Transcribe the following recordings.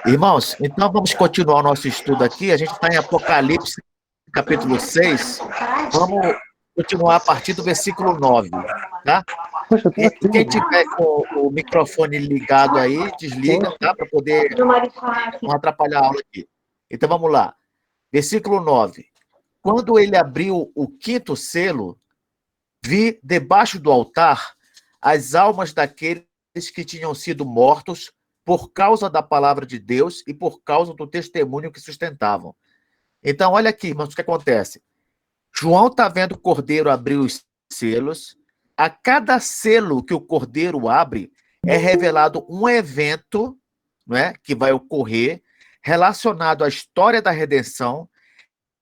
Irmãos, então vamos continuar o nosso estudo aqui. A gente está em Apocalipse, capítulo 6. Vamos continuar a partir do versículo 9, tá? Poxa, eu tô E aqui, quem mano. tiver com o microfone ligado aí, desliga, Poxa. tá? Para poder não atrapalhar a aula aqui. Então vamos lá. Versículo 9. Quando ele abriu o quinto selo, vi debaixo do altar as almas daqueles que tinham sido mortos por causa da palavra de Deus e por causa do testemunho que sustentavam. Então, olha aqui, irmãos, o que acontece. João está vendo o cordeiro abrir os selos. A cada selo que o cordeiro abre, é revelado um evento, não é, que vai ocorrer relacionado à história da redenção,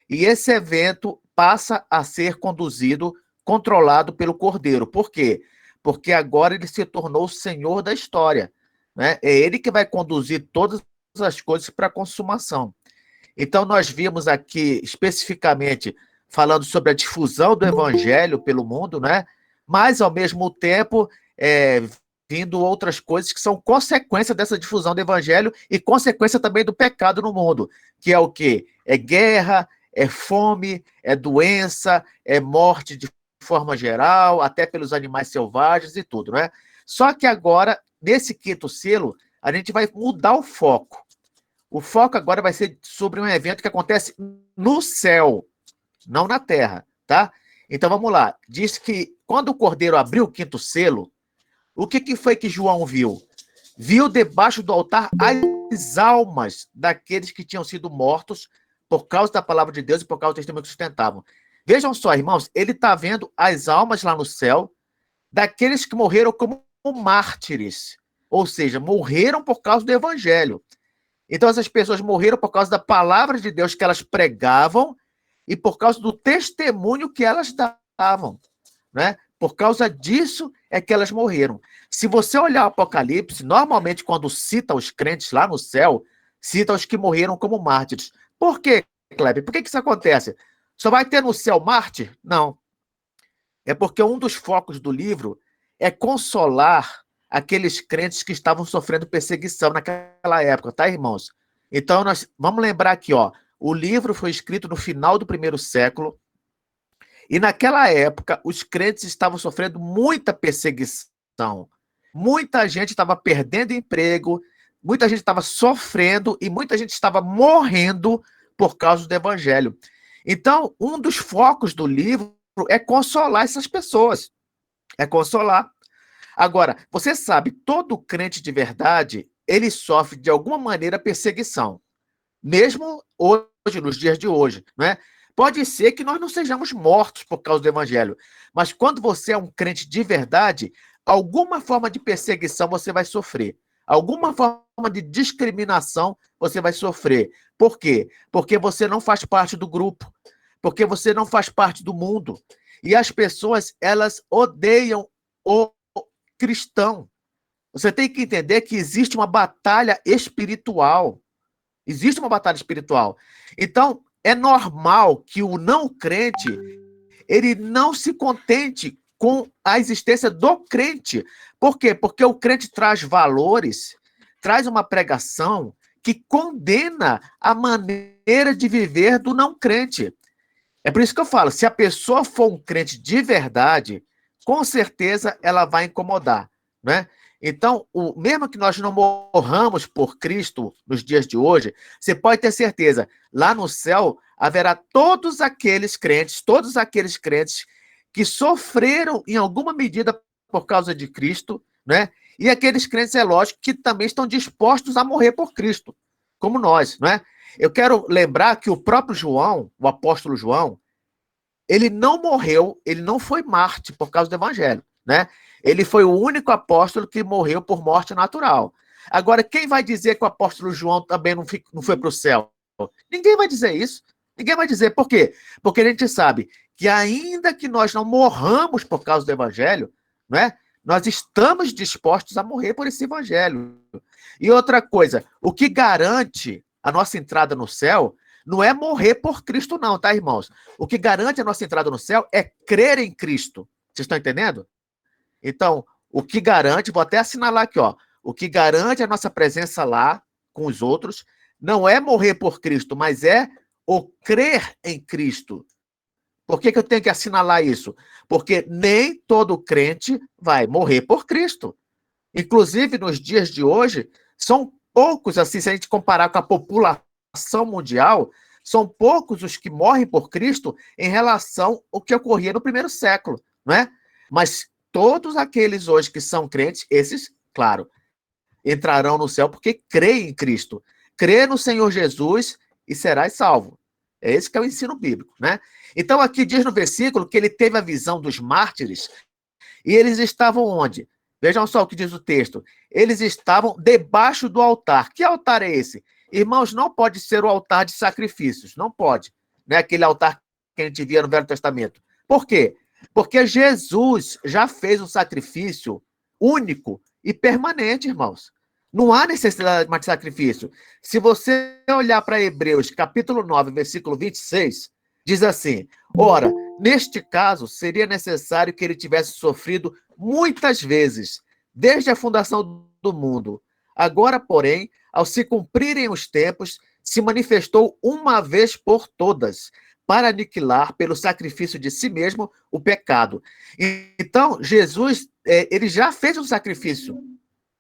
e esse evento passa a ser conduzido, controlado pelo cordeiro. Por quê? Porque agora ele se tornou o senhor da história, né? É ele que vai conduzir todas as coisas para a consumação. Então, nós vimos aqui especificamente falando sobre a difusão do evangelho pelo mundo, né? Mas, ao mesmo tempo, vindo outras coisas que são consequência dessa difusão do evangelho e consequência também do pecado no mundo, que é o quê? É guerra, é fome, é doença, é morte de forma geral, até pelos animais selvagens e tudo, né? Só que agora, nesse quinto selo, a gente vai mudar o foco. O foco agora vai ser sobre um evento que acontece no céu, não na terra, tá? Então vamos lá. Diz que quando o cordeiro abriu o quinto selo, o que foi que João viu? Viu debaixo do altar as almas daqueles que tinham sido mortos por causa da palavra de Deus e por causa do testemunho que sustentavam. Vejam só, irmãos, ele está vendo as almas lá no céu daqueles que morreram como mártires, ou seja, morreram por causa do evangelho. Então, essas pessoas morreram por causa da palavra de Deus que elas pregavam e por causa do testemunho que elas davam, né? Por causa disso é que elas morreram. Se você olhar o Apocalipse, normalmente quando cita os crentes lá no céu, cita os que morreram como mártires. Por quê, Kleber? Por que isso acontece? Só vai ter no céu mártir? Não. É porque um dos focos do livro é consolar aqueles crentes que estavam sofrendo perseguição naquela época, tá, irmãos? Então, nós vamos lembrar aqui, ó, o livro foi escrito no final do primeiro século, e naquela época os crentes estavam sofrendo muita perseguição. Muita gente estava perdendo emprego, muita gente estava sofrendo e muita gente estava morrendo por causa do evangelho. Então, um dos focos do livro é consolar essas pessoas. É consolar. Agora, você sabe, todo crente de verdade, ele sofre de alguma maneira perseguição. Mesmo hoje, nos dias de hoje, né? Pode ser que nós não sejamos mortos por causa do evangelho, mas quando você é um crente de verdade, alguma forma de perseguição você vai sofrer. Alguma forma de discriminação você vai sofrer. Por quê? Porque você não faz parte do grupo, porque você não faz parte do mundo. E as pessoas, elas odeiam o cristão. Você tem que entender que existe uma batalha espiritual. Existe uma batalha espiritual. Então, é normal que o não crente, ele não se contente com a existência do crente. Por quê? Porque o crente traz valores, traz uma pregação que condena a maneira de viver do não crente. É por isso que eu falo, se a pessoa for um crente de verdade, com certeza ela vai incomodar, né? Então, mesmo que nós não morramos por Cristo nos dias de hoje, você pode ter certeza, lá no céu haverá todos aqueles crentes que sofreram em alguma medida por causa de Cristo, né? E aqueles crentes, é lógico, que também estão dispostos a morrer por Cristo, como nós, né? Eu quero lembrar que o próprio João, o apóstolo João, ele não morreu, ele não foi Marte por causa do evangelho, né? Ele foi o único apóstolo que morreu por morte natural. Agora, quem vai dizer que o apóstolo João também não foi para o céu? Ninguém vai dizer isso. Ninguém vai dizer. Por quê? Porque a gente sabe que ainda que nós não morramos por causa do evangelho, né? Nós estamos dispostos a morrer por esse evangelho. E outra coisa, o que garante a nossa entrada no céu não é morrer por Cristo, não, tá, irmãos? O que garante a nossa entrada no céu é crer em Cristo. Vocês estão entendendo? Então, o que garante, vou até assinalar aqui, ó, o que garante a nossa presença lá com os outros, não é morrer por Cristo, mas é o crer em Cristo. Por que eu tenho que assinalar isso? Porque nem todo crente vai morrer por Cristo. Inclusive, nos dias de hoje, são poucos, assim, se a gente comparar com a população mundial, são poucos os que morrem por Cristo em relação ao que ocorria no primeiro século, não é? Mas todos aqueles hoje que são crentes, esses, claro, entrarão no céu porque creem em Cristo. Crê no Senhor Jesus e serás salvo. É esse que é o ensino bíblico, né? Então, aqui diz no versículo que ele teve a visão dos mártires e eles estavam onde? Vejam só o que diz o texto. Eles estavam debaixo do altar. Que altar é esse? Irmãos, não pode ser o altar de sacrifícios. Não pode. Não é aquele altar que a gente via no Velho Testamento. Por quê? Porque Jesus já fez um sacrifício único e permanente, irmãos. Não há necessidade mais de sacrifício. Se você olhar para Hebreus, capítulo 9, versículo 26, diz assim: ora, neste caso, seria necessário que ele tivesse sofrido muitas vezes, desde a fundação do mundo. Agora, porém, ao se cumprirem os tempos, se manifestou uma vez por todas, para aniquilar pelo sacrifício de si mesmo o pecado. Então, Jesus, ele já fez um sacrifício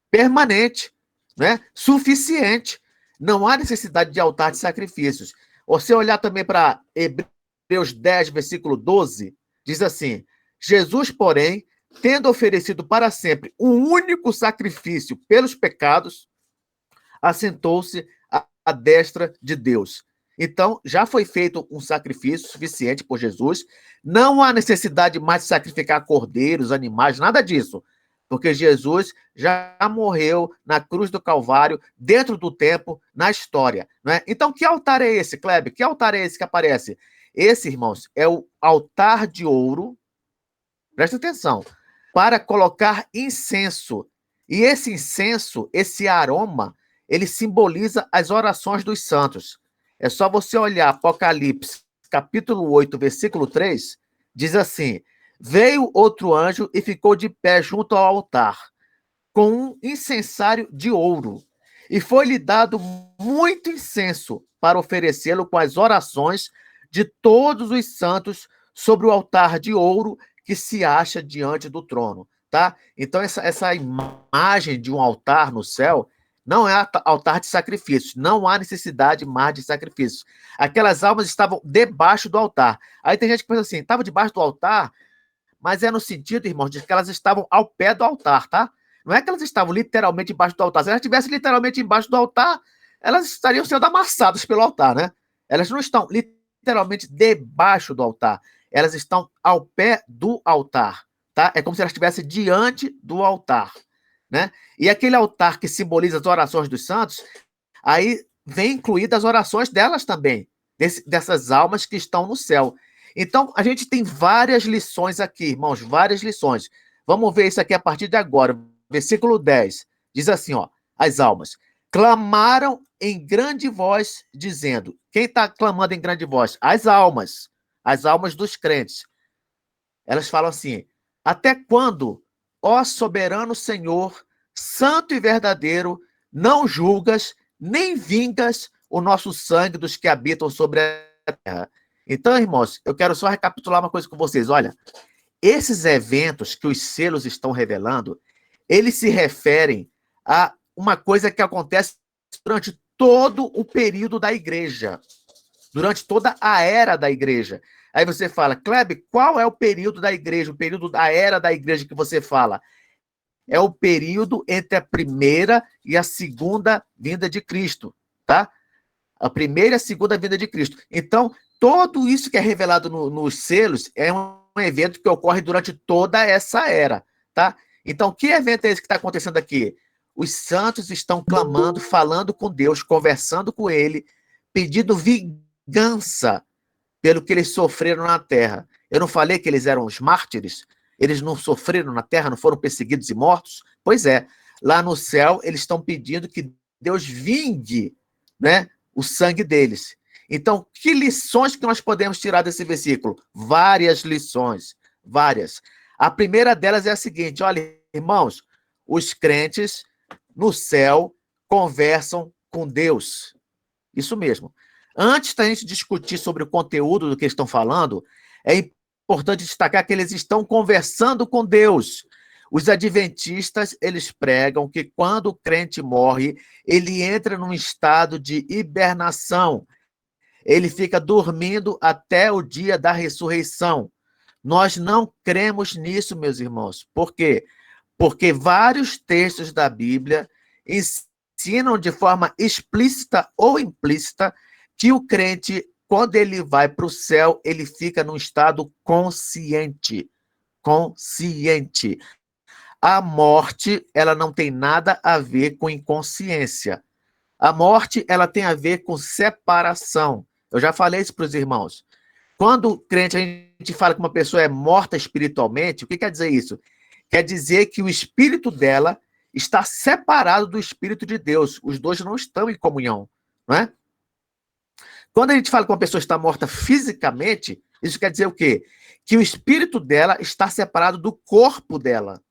permanente, né? Suficiente. Não há necessidade de altar de sacrifícios. Você olhar também para Hebreus 10, versículo 12, diz assim: Jesus, porém, tendo oferecido para sempre um único sacrifício pelos pecados, assentou-se à destra de Deus. Então, já foi feito um sacrifício suficiente por Jesus. Não há necessidade mais de sacrificar cordeiros, animais, nada disso. Porque Jesus já morreu na cruz do Calvário, dentro do tempo, na história. Não é? Então, que altar é esse, Kleber? Que altar é esse que aparece? Esse, irmãos, é o altar de ouro, presta atenção, para colocar incenso. E esse incenso, esse aroma, ele simboliza as orações dos santos. É só você olhar Apocalipse, capítulo 8, versículo 3, diz assim: veio outro anjo e ficou de pé junto ao altar, com um incensário de ouro, e foi-lhe dado muito incenso para oferecê-lo com as orações de todos os santos sobre o altar de ouro que se acha diante do trono, tá? Então, essa imagem de um altar no céu não é altar de sacrifícios, não há necessidade mais de sacrifícios. Aquelas almas estavam debaixo do altar. Aí tem gente que pensa assim, estava debaixo do altar, mas é no sentido, irmãos, de que elas estavam ao pé do altar, tá? Não é que elas estavam literalmente embaixo do altar. Se elas estivessem literalmente embaixo do altar, elas estariam sendo amassadas pelo altar, né? Elas não estão literalmente debaixo do altar. Elas estão ao pé do altar, tá? É como se elas estivessem diante do altar, né? E aquele altar que simboliza as orações dos santos, aí vem incluídas as orações delas também, dessas almas que estão no céu. Então, a gente tem várias lições aqui, irmãos, várias lições. Vamos ver isso aqui a partir de agora. Versículo 10, diz assim, ó, as almas clamaram em grande voz, dizendo, quem está clamando em grande voz? As almas dos crentes. Elas falam assim, até quando, ó soberano Senhor, santo e verdadeiro, não julgas, nem vingas o nosso sangue dos que habitam sobre a terra? Então, irmãos, eu quero só recapitular uma coisa com vocês. Olha, esses eventos que os selos estão revelando, eles se referem a uma coisa que acontece durante todo o período da igreja, durante toda a era da igreja. Aí você fala, Kleber, qual é o período da igreja, o período da era da igreja que você fala? É o período entre a primeira e a segunda vinda de Cristo, tá? A primeira e a segunda vinda de Cristo. Então, tudo isso que é revelado nos selos é um evento que ocorre durante toda essa era, tá? Então, que evento é esse que está acontecendo aqui? Os santos estão clamando, falando com Deus, conversando com Ele, pedindo vingança pelo que eles sofreram na terra. Eu não falei que eles eram os mártires? Eles não sofreram na terra, não foram perseguidos e mortos? Pois é, lá no céu eles estão pedindo que Deus vingue, né, o sangue deles. Então, que lições que nós podemos tirar desse versículo? Várias lições, várias. A primeira delas é a seguinte, olha, irmãos, os crentes no céu conversam com Deus. Isso mesmo. Antes da gente discutir sobre o conteúdo do que eles estão falando, é importante destacar que eles estão conversando com Deus. Os adventistas, eles pregam que quando o crente morre, ele entra num estado de hibernação. Ele fica dormindo até o dia da ressurreição. Nós não cremos nisso, meus irmãos. Por quê? Porque vários textos da Bíblia ensinam de forma explícita ou implícita que o crente, quando ele vai para o céu, ele fica num estado consciente. Consciente. A morte, ela não tem nada a ver com inconsciência. A morte, ela tem a ver com separação. Eu já falei isso para os irmãos. Quando o crente, a gente fala que uma pessoa é morta espiritualmente, o que quer dizer isso? Quer dizer que o espírito dela está separado do espírito de Deus. Os dois não estão em comunhão, não é? Quando a gente fala que uma pessoa está morta fisicamente, isso quer dizer o quê? Que o espírito dela está separado do corpo dela,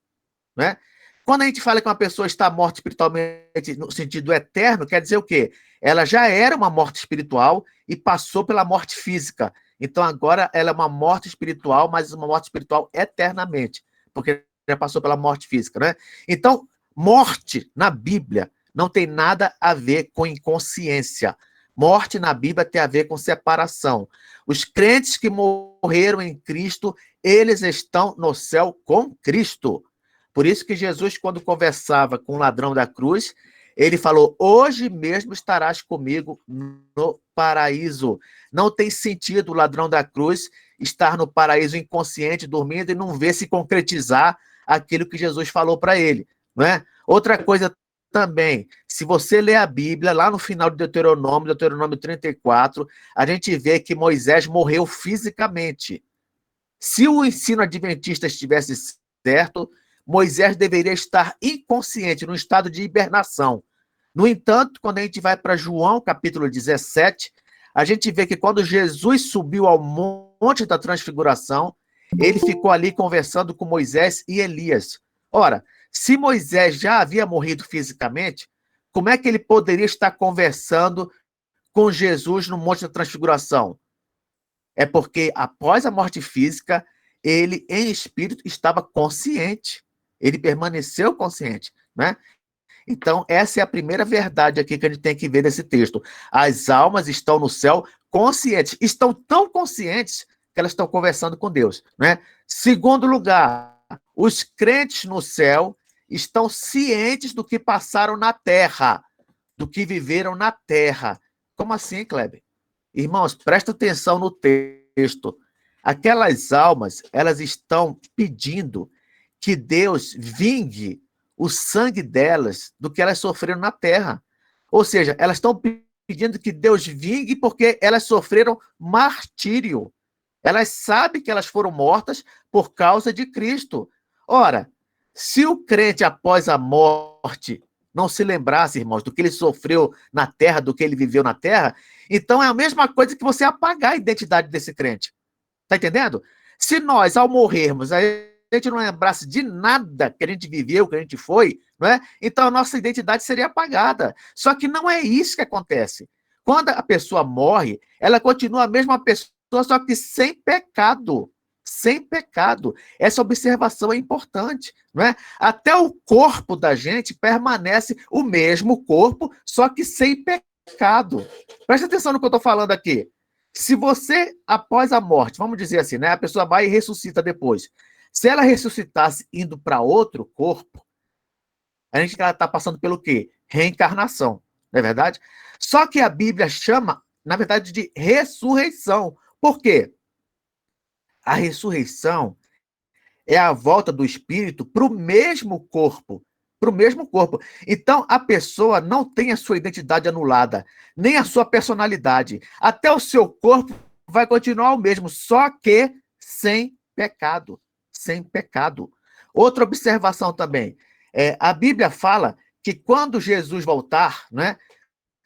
né? Quando a gente fala que uma pessoa está morta espiritualmente no sentido eterno, quer dizer o quê? Ela já era uma morte espiritual e passou pela morte física. Então agora ela é uma morte espiritual, mas uma morte espiritual eternamente, porque já passou pela morte física, né? Então, morte na Bíblia não tem nada a ver com inconsciência. Morte na Bíblia tem a ver com separação. Os crentes que morreram em Cristo, eles estão no céu com Cristo. Por isso que Jesus, quando conversava com o ladrão da cruz, ele falou: hoje mesmo estarás comigo no paraíso. Não tem sentido o ladrão da cruz estar no paraíso inconsciente, dormindo, e não ver se concretizar aquilo que Jesus falou para ele, não é? Outra coisa também, se você ler a Bíblia, lá no final de Deuteronômio 34, a gente vê que Moisés morreu fisicamente. Se o ensino adventista estivesse certo, Moisés deveria estar inconsciente, num estado de hibernação. No entanto, quando a gente vai para João, capítulo 17, a gente vê que quando Jesus subiu ao Monte da Transfiguração, ele ficou ali conversando com Moisés e Elias. Ora, se Moisés já havia morrido fisicamente, como é que ele poderia estar conversando com Jesus no Monte da Transfiguração? É porque, após a morte física, ele, em espírito, estava consciente. Ele permaneceu consciente, né? Então, essa é a primeira verdade aqui que a gente tem que ver nesse texto. As almas estão no céu conscientes. Estão tão conscientes que elas estão conversando com Deus, né? Segundo lugar, os crentes no céu estão cientes do que passaram na terra, do que viveram na terra. Como assim, Kleber? Irmãos, presta atenção no texto. Aquelas almas, elas estão pedindo que Deus vingue o sangue delas do que elas sofreram na terra. Ou seja, elas estão pedindo que Deus vingue porque elas sofreram martírio. Elas sabem que elas foram mortas por causa de Cristo. Ora, se o crente após a morte não se lembrasse, irmãos, do que ele sofreu na terra, do que ele viveu na terra, então é a mesma coisa que você apagar a identidade desse crente. Está entendendo? Se nós, ao morrermos, a gente não lembrasse de nada que a gente viveu, que a gente foi, não é? Então a nossa identidade seria apagada. Só que não é isso que acontece. Quando a pessoa morre, ela continua a mesma pessoa, só que sem pecado. Sem pecado. Essa observação é importante, não é? Até o corpo da gente permanece o mesmo corpo, só que sem pecado. Presta atenção no que eu estou falando aqui. Se você, após a morte, vamos dizer assim, né? A pessoa vai e ressuscita depois. Se ela ressuscitasse indo para outro corpo, a gente está passando pelo quê? Reencarnação, não é verdade? Só que a Bíblia chama, na verdade, de ressurreição. Por quê? A ressurreição é a volta do espírito para o mesmo corpo. Para o mesmo corpo. Então, a pessoa não tem a sua identidade anulada, nem a sua personalidade. Até o seu corpo vai continuar o mesmo, só que sem pecado. Sem pecado. Outra observação também. A Bíblia fala que quando Jesus voltar, né,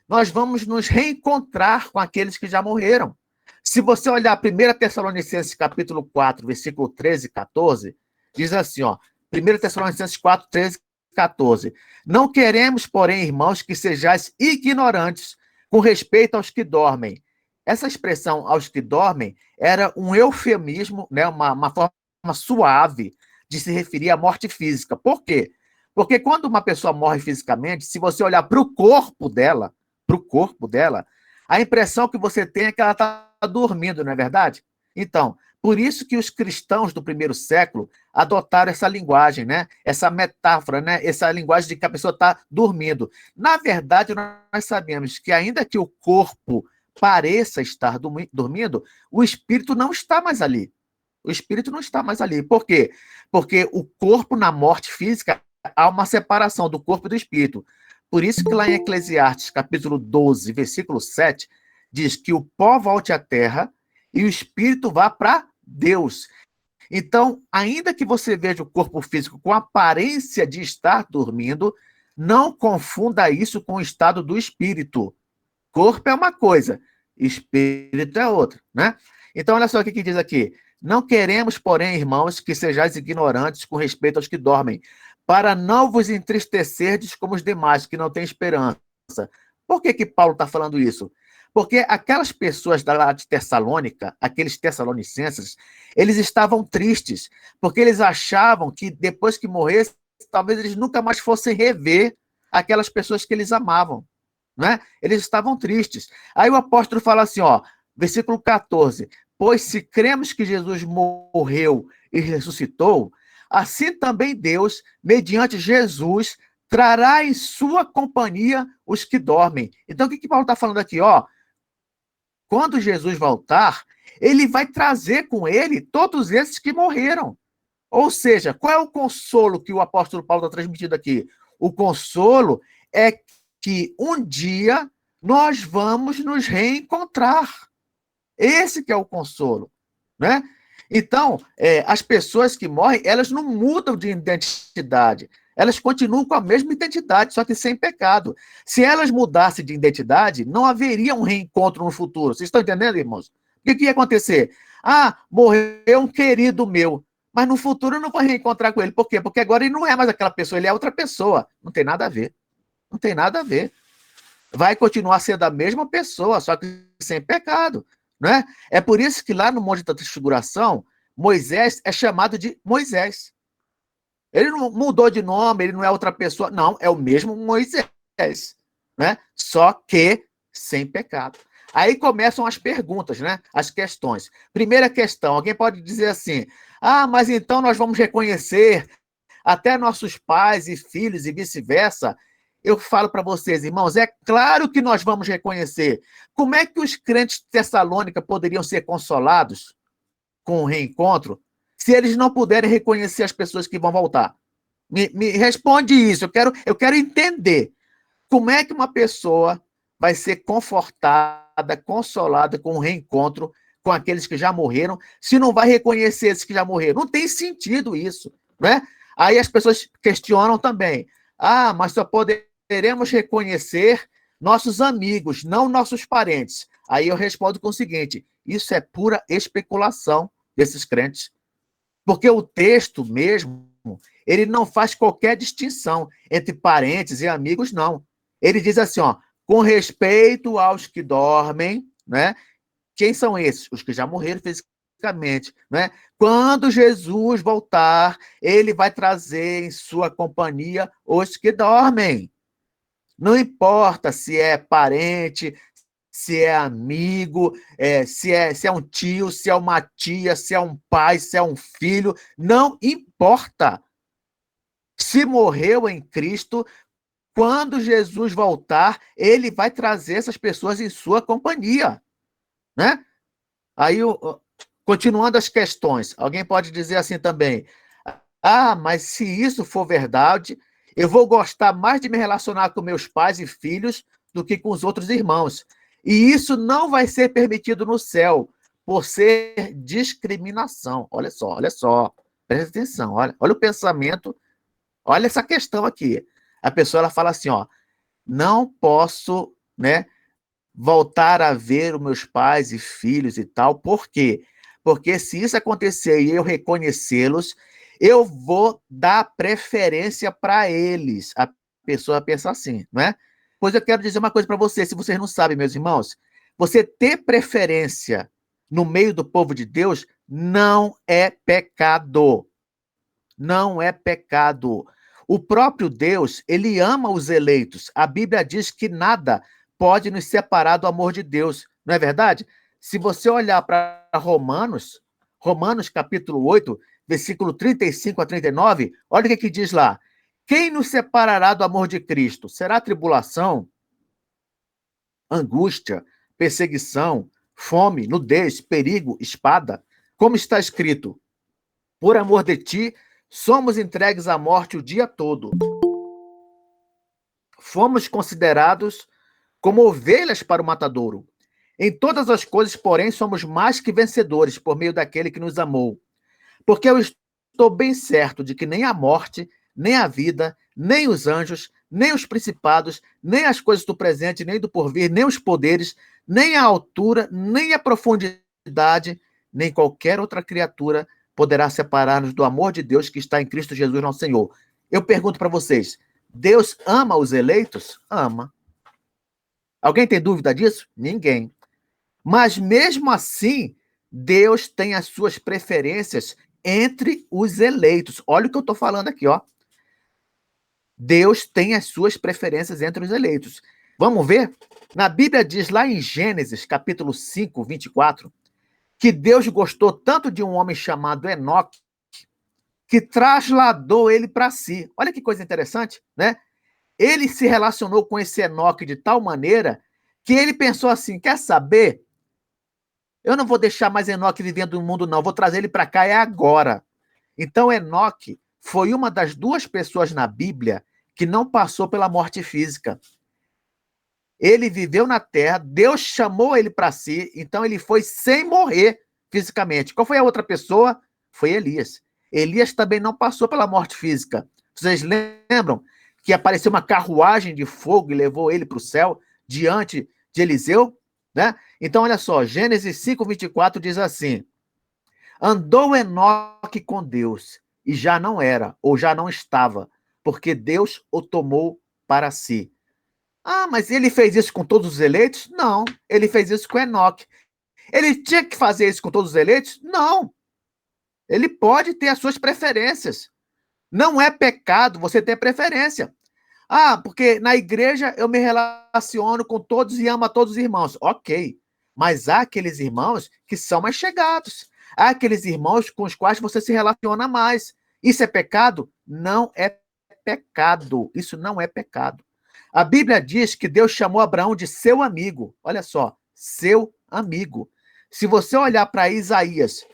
nós vamos nos reencontrar com aqueles que já morreram. Se você olhar 1 Tessalonicenses capítulo 4, versículo 13 e 14, diz assim, ó, 1 Tessalonicenses 4, 13 e 14. Não queremos, porém, irmãos, que sejais ignorantes com respeito aos que dormem. Essa expressão, aos que dormem, era um eufemismo, né, uma forma suave de se referir à morte física. Por quê? Porque quando uma pessoa morre fisicamente, se você olhar para o corpo dela, a impressão que você tem é que ela está dormindo, não é verdade? Então, por isso que os cristãos do primeiro século adotaram essa linguagem, né? Essa metáfora, né? Essa linguagem de que a pessoa está dormindo. Na verdade, nós sabemos que ainda que o corpo pareça estar dormindo, o espírito não está mais ali. O espírito não está mais ali. Por quê? Porque o corpo, na morte física, há uma separação do corpo e do espírito. Por isso que lá em Eclesiastes, capítulo 12, versículo 7, diz que o pó volte à terra e o espírito vá para Deus. Então, ainda que você veja o corpo físico com aparência de estar dormindo, não confunda isso com o estado do espírito. Corpo é uma coisa, espírito é outra, né? Então, olha só o que diz aqui. Não queremos, porém, irmãos, que sejais ignorantes com respeito aos que dormem, para não vos entristecerdes como os demais, que não têm esperança. Por que Paulo está falando isso? Porque aquelas pessoas da de Tessalônica, aqueles tessalonicenses, eles estavam tristes, porque eles achavam que depois que morresse, talvez eles nunca mais fossem rever aquelas pessoas que eles amavam, né? Eles estavam tristes. Aí o apóstolo fala assim, ó, versículo 14, pois se cremos que Jesus morreu e ressuscitou, assim também Deus, mediante Jesus, trará em sua companhia os que dormem. Então, o que Paulo está falando aqui? Ó, quando Jesus voltar, ele vai trazer com ele todos esses que morreram. Ou seja, qual é o consolo que o apóstolo Paulo está transmitindo aqui? O consolo é que um dia nós vamos nos reencontrar. Esse que é o consolo, né? Então, as pessoas que morrem, elas não mudam de identidade. Elas continuam com a mesma identidade, só que sem pecado. Se elas mudassem de identidade, não haveria um reencontro no futuro. Vocês estão entendendo, irmãos? O que ia acontecer? Ah, morreu um querido meu, mas no futuro eu não vou reencontrar com ele. Por quê? Porque agora ele não é mais aquela pessoa, ele é outra pessoa. Não tem nada a ver. Não tem nada a ver. Vai continuar sendo a mesma pessoa, só que sem pecado. Né? É por isso que lá no Monte da Transfiguração, Moisés é chamado de Moisés. Ele não mudou de nome, ele não é outra pessoa. Não, é o mesmo Moisés. Né? Só que sem pecado. Aí começam as perguntas, né? As questões. Primeira questão, alguém pode dizer assim, mas então nós vamos reconhecer até nossos pais e filhos e vice-versa. Eu falo para vocês, irmãos, é claro que nós vamos reconhecer. Como é que os crentes de Tessalônica poderiam ser consolados com o reencontro se eles não puderem reconhecer as pessoas que vão voltar? Me responde isso, eu quero entender. Como é que uma pessoa vai ser confortada, consolada com o reencontro com aqueles que já morreram, se não vai reconhecer esses que já morreram? Não tem sentido isso, né? Aí as pessoas questionam também. Mas só poderemos reconhecer nossos amigos, não nossos parentes. Aí eu respondo com o seguinte, isso é pura especulação desses crentes. Porque o texto mesmo, ele não faz qualquer distinção entre parentes e amigos, não. Ele diz assim, ó, com respeito aos que dormem, né? Quem são esses? Os que já morreram fisicamente, né? Quando Jesus voltar, ele vai trazer em sua companhia os que dormem. Não importa se é parente, se é amigo, se é um tio, se é uma tia, se é um pai, se é um filho, não importa. Se morreu em Cristo, quando Jesus voltar, ele vai trazer essas pessoas em sua companhia, né? Aí, continuando as questões, alguém pode dizer assim também, mas se isso for verdade, eu vou gostar mais de me relacionar com meus pais e filhos do que com os outros irmãos. E isso não vai ser permitido no céu, por ser discriminação. Olha só, presta atenção, olha o pensamento, olha essa questão aqui. A pessoa ela fala assim, ó, não posso, né, voltar a ver os meus pais e filhos e tal. Por quê? Porque se isso acontecer e eu reconhecê-los, eu vou dar preferência para eles. A pessoa pensa assim, não é? Pois eu quero dizer uma coisa para vocês, se vocês não sabem, meus irmãos, você ter preferência no meio do povo de Deus não é pecado. Não é pecado. O próprio Deus, ele ama os eleitos. A Bíblia diz que nada pode nos separar do amor de Deus. Não é verdade? Se você olhar para Romanos capítulo 8, versículo 35 a 39, olha o que diz lá. Quem nos separará do amor de Cristo? Será tribulação, angústia, perseguição, fome, nudez, perigo, espada? Como está escrito, por amor de ti, somos entregues à morte o dia todo. Fomos considerados como ovelhas para o matadouro. Em todas as coisas, porém, somos mais que vencedores por meio daquele que nos amou. Porque eu estou bem certo de que nem a morte, nem a vida, nem os anjos, nem os principados, nem as coisas do presente, nem do porvir, nem os poderes, nem a altura, nem a profundidade, nem qualquer outra criatura poderá separar-nos do amor de Deus que está em Cristo Jesus, nosso Senhor. Eu pergunto para vocês, Deus ama os eleitos? Ama. Alguém tem dúvida disso? Ninguém. Mas mesmo assim, Deus tem as suas preferências entre os eleitos. Olha o que eu estou falando aqui, ó. Deus tem as suas preferências entre os eleitos. Vamos ver? Na Bíblia diz lá em Gênesis, capítulo 5, 24, que Deus gostou tanto de um homem chamado Enoque, que trasladou ele para si. Olha que coisa interessante, né? Ele se relacionou com esse Enoque de tal maneira que ele pensou assim, quer saber? Eu não vou deixar mais Enoque vivendo no mundo, não. Vou trazer ele para cá, é agora. Então, Enoque foi uma das duas pessoas na Bíblia que não passou pela morte física. Ele viveu na terra, Deus chamou ele para si, então ele foi sem morrer fisicamente. Qual foi a outra pessoa? Foi Elias. Elias também não passou pela morte física. Vocês lembram que apareceu uma carruagem de fogo e levou ele para o céu diante de Eliseu? Né? Então, olha só, Gênesis 5, 24 diz assim, andou Enoque com Deus, e já não era, ou já não estava, porque Deus o tomou para si. Ah, mas ele fez isso com todos os eleitos? Não, ele fez isso com Enoque. Ele tinha que fazer isso com todos os eleitos? Não. Ele pode ter as suas preferências. Não é pecado você ter preferência. Ah, porque na igreja eu me relaciono com todos e amo a todos os irmãos. Ok, mas há aqueles irmãos que são mais chegados. Há aqueles irmãos com os quais você se relaciona mais. Isso é pecado? Não é pecado. Isso não é pecado. A Bíblia diz que Deus chamou Abraão de seu amigo. Olha só, seu amigo. Se você olhar para Isaías,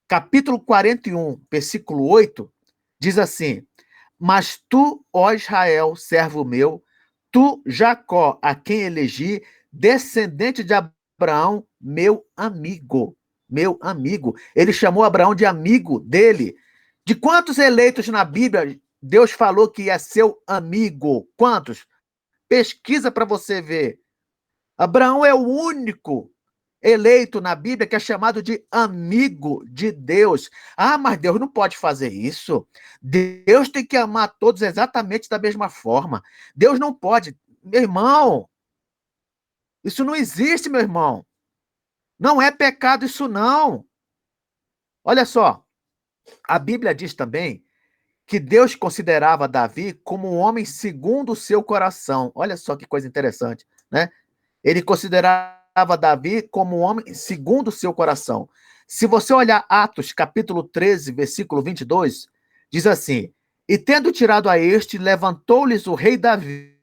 capítulo 41, versículo 8, diz assim, mas tu, ó Israel, servo meu, tu, Jacó, a quem elegi, descendente de Abraão, meu amigo. Meu amigo. Ele chamou Abraão de amigo dele. De quantos eleitos na Bíblia Deus falou que é seu amigo? Quantos? Pesquisa para você ver. Abraão é o único eleito na Bíblia que é chamado de amigo de Deus. Ah, mas Deus não pode fazer isso. Deus tem que amar todos exatamente da mesma forma. Deus não pode. Meu irmão, isso não existe, meu irmão. Não é pecado isso, não. Olha só, a Bíblia diz também que Deus considerava Davi como um homem segundo o seu coração. Olha só que coisa interessante, né? Ele considerava Davi como um homem segundo o seu coração. Se você olhar Atos, capítulo 13, versículo 22, diz assim, e tendo tirado a este, levantou-lhes o rei Davi,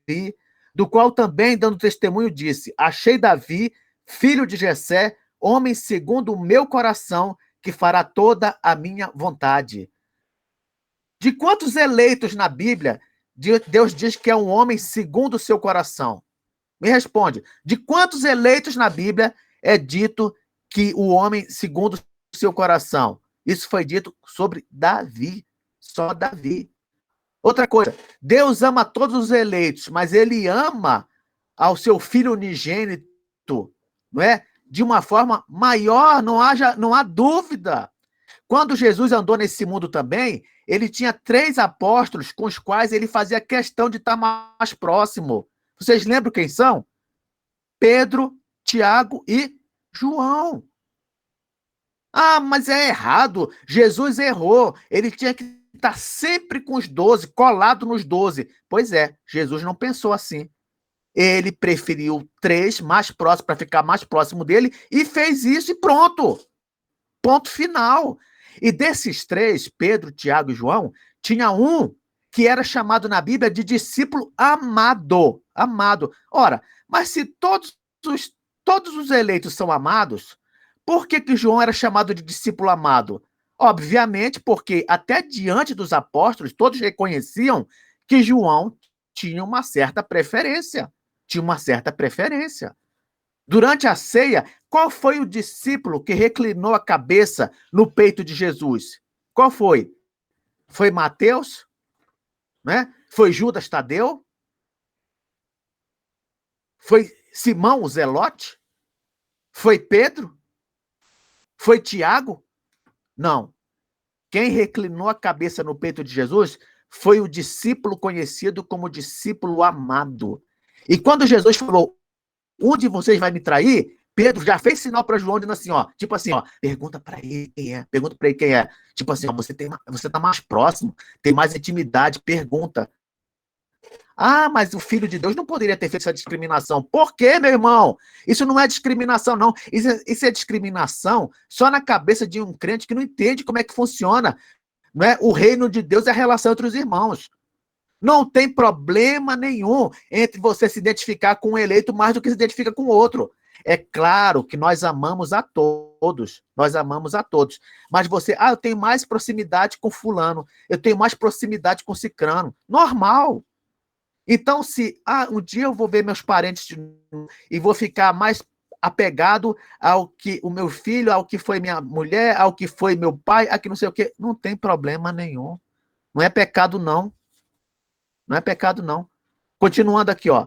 do qual também, dando testemunho, disse, achei Davi, filho de Jessé, homem segundo o meu coração, que fará toda a minha vontade. De quantos eleitos na Bíblia Deus diz que é um homem segundo o seu coração? Me responde. De quantos eleitos na Bíblia é dito que o homem segundo o seu coração? Isso foi dito sobre Davi. Só Davi. Outra coisa, Deus ama todos os eleitos, mas ele ama ao seu filho unigênito, não é? De uma forma maior, não há dúvida. Quando Jesus andou nesse mundo também, ele tinha 3 apóstolos com os quais ele fazia questão de estar mais próximo. Vocês lembram quem são? Pedro, Tiago e João. Ah, mas é errado. Jesus errou. Ele tinha que estar sempre com os 12, colado nos 12. Pois é, Jesus não pensou assim. Ele preferiu 3 mais próximos para ficar mais próximo dele e fez isso e pronto. Ponto final. E desses 3, Pedro, Tiago e João, tinha um que era chamado na Bíblia de discípulo amado. Amado. Ora, mas se todos os eleitos são amados, por que João era chamado de discípulo amado? Obviamente, porque até diante dos apóstolos, todos reconheciam que João tinha uma certa preferência. Tinha uma certa preferência. Durante a ceia, qual foi o discípulo que reclinou a cabeça no peito de Jesus? Qual foi? Foi Mateus? Né? Foi Judas Tadeu? Foi Simão o Zelote? Foi Pedro? Foi Tiago? Não. Quem reclinou a cabeça no peito de Jesus foi o discípulo conhecido como discípulo amado. E quando Jesus falou, um de vocês vai me trair, Pedro já fez sinal para João, dizendo assim, ó, tipo assim, ó, pergunta para ele quem é, pergunta para ele quem é. Tipo assim, ó, você tá mais próximo, tem mais intimidade, pergunta. Ah, mas o Filho de Deus não poderia ter feito essa discriminação. Por quê, meu irmão? Isso não é discriminação, não. Isso é discriminação só na cabeça de um crente que não entende como é que funciona. Não é? O reino de Deus é a relação entre os irmãos. Não tem problema nenhum entre você se identificar com um eleito mais do que se identifica com o outro. É claro que nós amamos a todos, nós amamos a todos. Mas você, eu tenho mais proximidade com fulano, eu tenho mais proximidade com cicrano. Normal. Então, se um dia eu vou ver meus parentes e vou ficar mais apegado ao que o meu filho, ao que foi minha mulher, ao que foi meu pai, a que não sei o quê, não tem problema nenhum. Não é pecado, não. Não é pecado, não. Continuando aqui, ó.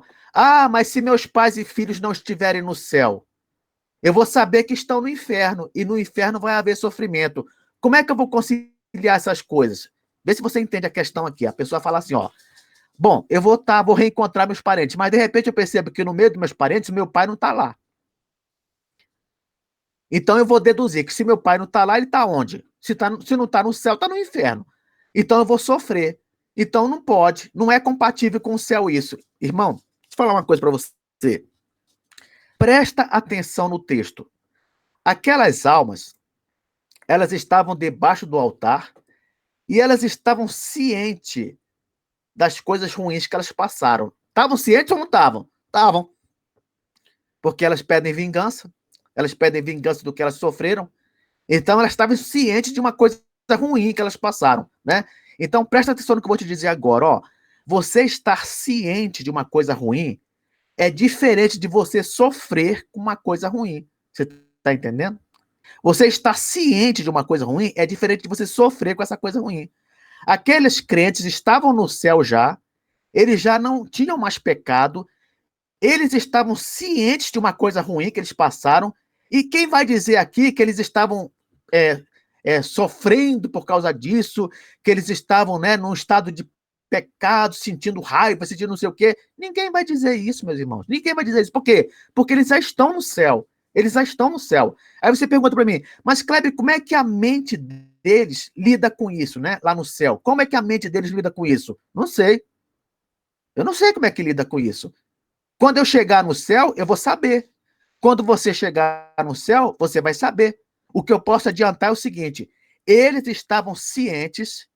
Mas se meus pais e filhos não estiverem no céu, eu vou saber que estão no inferno, e no inferno vai haver sofrimento. Como é que eu vou conciliar essas coisas? Vê se você entende a questão aqui. A pessoa fala assim, ó. Bom, eu vou reencontrar meus parentes, mas de repente eu percebo que no meio dos meus parentes, meu pai não está lá. Então eu vou deduzir que se meu pai não está lá, ele está onde? Se não está no céu, está no inferno. Então eu vou sofrer. Então não pode, não é compatível com o céu isso. Irmão, deixa eu falar uma coisa para você. Presta atenção no texto. Aquelas almas, elas estavam debaixo do altar e elas estavam cientes das coisas ruins que elas passaram. Estavam cientes ou não estavam? Estavam. Porque elas pedem vingança do que elas sofreram. Então elas estavam cientes de uma coisa ruim que elas passaram, né? Então presta atenção no que eu vou te dizer agora, ó. Você estar ciente de uma coisa ruim é diferente de você sofrer com uma coisa ruim. Você está entendendo? Você estar ciente de uma coisa ruim é diferente de você sofrer com essa coisa ruim. Aqueles crentes estavam no céu já, eles já não tinham mais pecado, eles estavam cientes de uma coisa ruim que eles passaram, e quem vai dizer aqui que eles estavam sofrendo por causa disso, que eles estavam, né, num estado de pecado, sentindo raiva, sentindo não sei o quê? Ninguém vai dizer isso, meus irmãos. Ninguém vai dizer isso. Por quê? Porque eles já estão no céu. Eles já estão no céu. Aí você pergunta para mim, mas Kleber, como é que a mente deles lida com isso, né? Lá no céu. Como é que a mente deles lida com isso? Não sei. Eu não sei como é que lida com isso. Quando eu chegar no céu, eu vou saber. Quando você chegar no céu, você vai saber. O que eu posso adiantar é o seguinte: eles estavam cientes,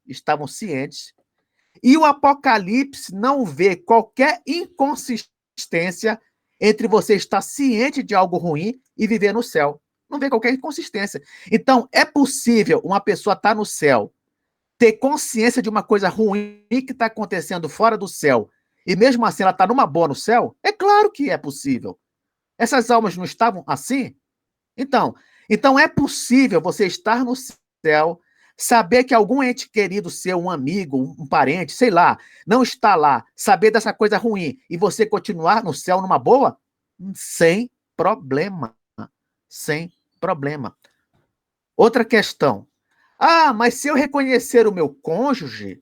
e o Apocalipse não vê qualquer inconsistência entre você estar ciente de algo ruim e viver no céu. Não vê qualquer inconsistência. Então, é possível uma pessoa estar no céu, ter consciência de uma coisa ruim que está acontecendo fora do céu, e mesmo assim ela está numa boa no céu? É claro que é possível. Essas almas não estavam assim? Então é possível você estar no céu, saber que algum ente querido seu, um amigo, um parente, sei lá, não está lá, saber dessa coisa ruim e você continuar no céu numa boa? Sem problema. Sem problema. Outra questão. Ah, mas se eu reconhecer o meu cônjuge,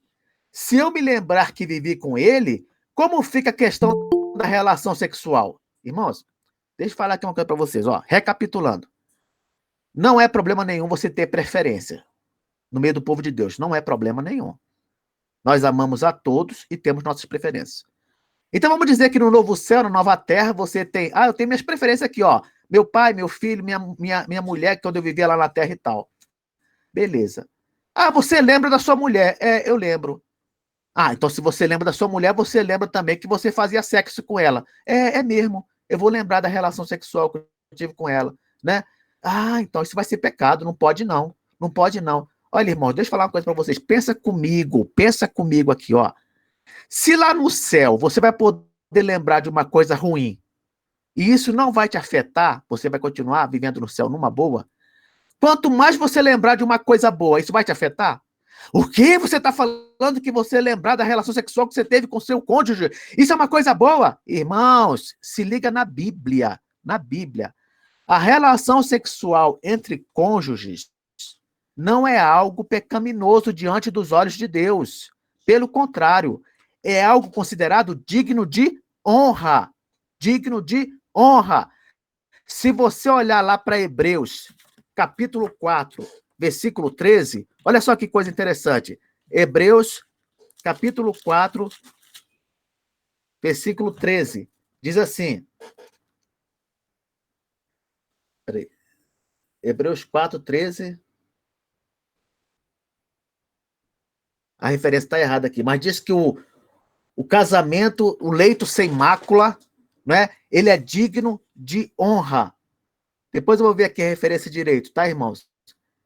se eu me lembrar que vivi com ele, como fica a questão da relação sexual? Irmãos, deixa eu falar aqui uma coisa para vocês, ó, recapitulando. Não é problema nenhum você ter preferência no meio do povo de Deus, não é problema nenhum. Nós amamos a todos e temos nossas preferências. Então vamos dizer que no novo céu, na nova terra, você tem, eu tenho minhas preferências aqui, ó, meu pai, meu filho, minha mulher, quando eu vivia lá na terra e tal. Beleza. Ah, você lembra da sua mulher? É, eu lembro. Ah, então se você lembra da sua mulher, você lembra também que você fazia sexo com ela. É mesmo. Eu vou lembrar da relação sexual que eu tive com ela, né? Ah, então isso vai ser pecado. Não pode não. Não pode não. Olha, irmão, deixa eu falar uma coisa para vocês. Pensa comigo aqui, ó. Se lá no céu você vai poder lembrar de uma coisa ruim e isso não vai te afetar, você vai continuar vivendo no céu numa boa. Quanto mais você lembrar de uma coisa boa, isso vai te afetar? O que você está falando que você lembrar da relação sexual que você teve com seu cônjuge? Isso é uma coisa boa? Irmãos, se liga na Bíblia. Na Bíblia. A relação sexual entre cônjuges não é algo pecaminoso diante dos olhos de Deus. Pelo contrário, é algo considerado digno de honra. Digno de honra. Se você olhar lá para Hebreus, capítulo 4, versículo 13, olha só que coisa interessante. Hebreus, capítulo 4, versículo 13, diz assim. Peraí, Hebreus 4, 13. A referência está errada aqui, mas diz que o casamento, o leito sem mácula, né, ele é digno de honra. Depois eu vou ver aqui a referência direito, tá, irmãos?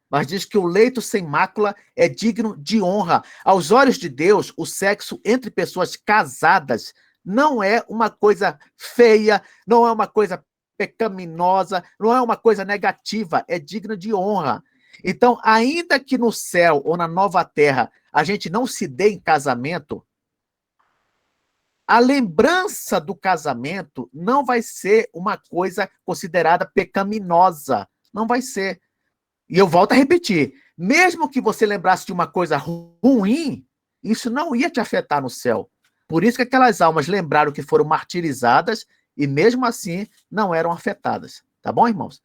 Mas diz que o leito sem mácula é digno de honra. Aos olhos de Deus, o sexo entre pessoas casadas não é uma coisa feia, não é uma coisa pecaminosa, não é uma coisa negativa, é digno de honra. Então, ainda que no céu ou na nova terra a gente não se dê em casamento, a lembrança do casamento não vai ser uma coisa considerada pecaminosa. Não vai ser. E eu volto a repetir, mesmo que você lembrasse de uma coisa ruim, isso não ia te afetar no céu. Por isso que aquelas almas lembraram que foram martirizadas e mesmo assim não eram afetadas. Tá bom, irmãos?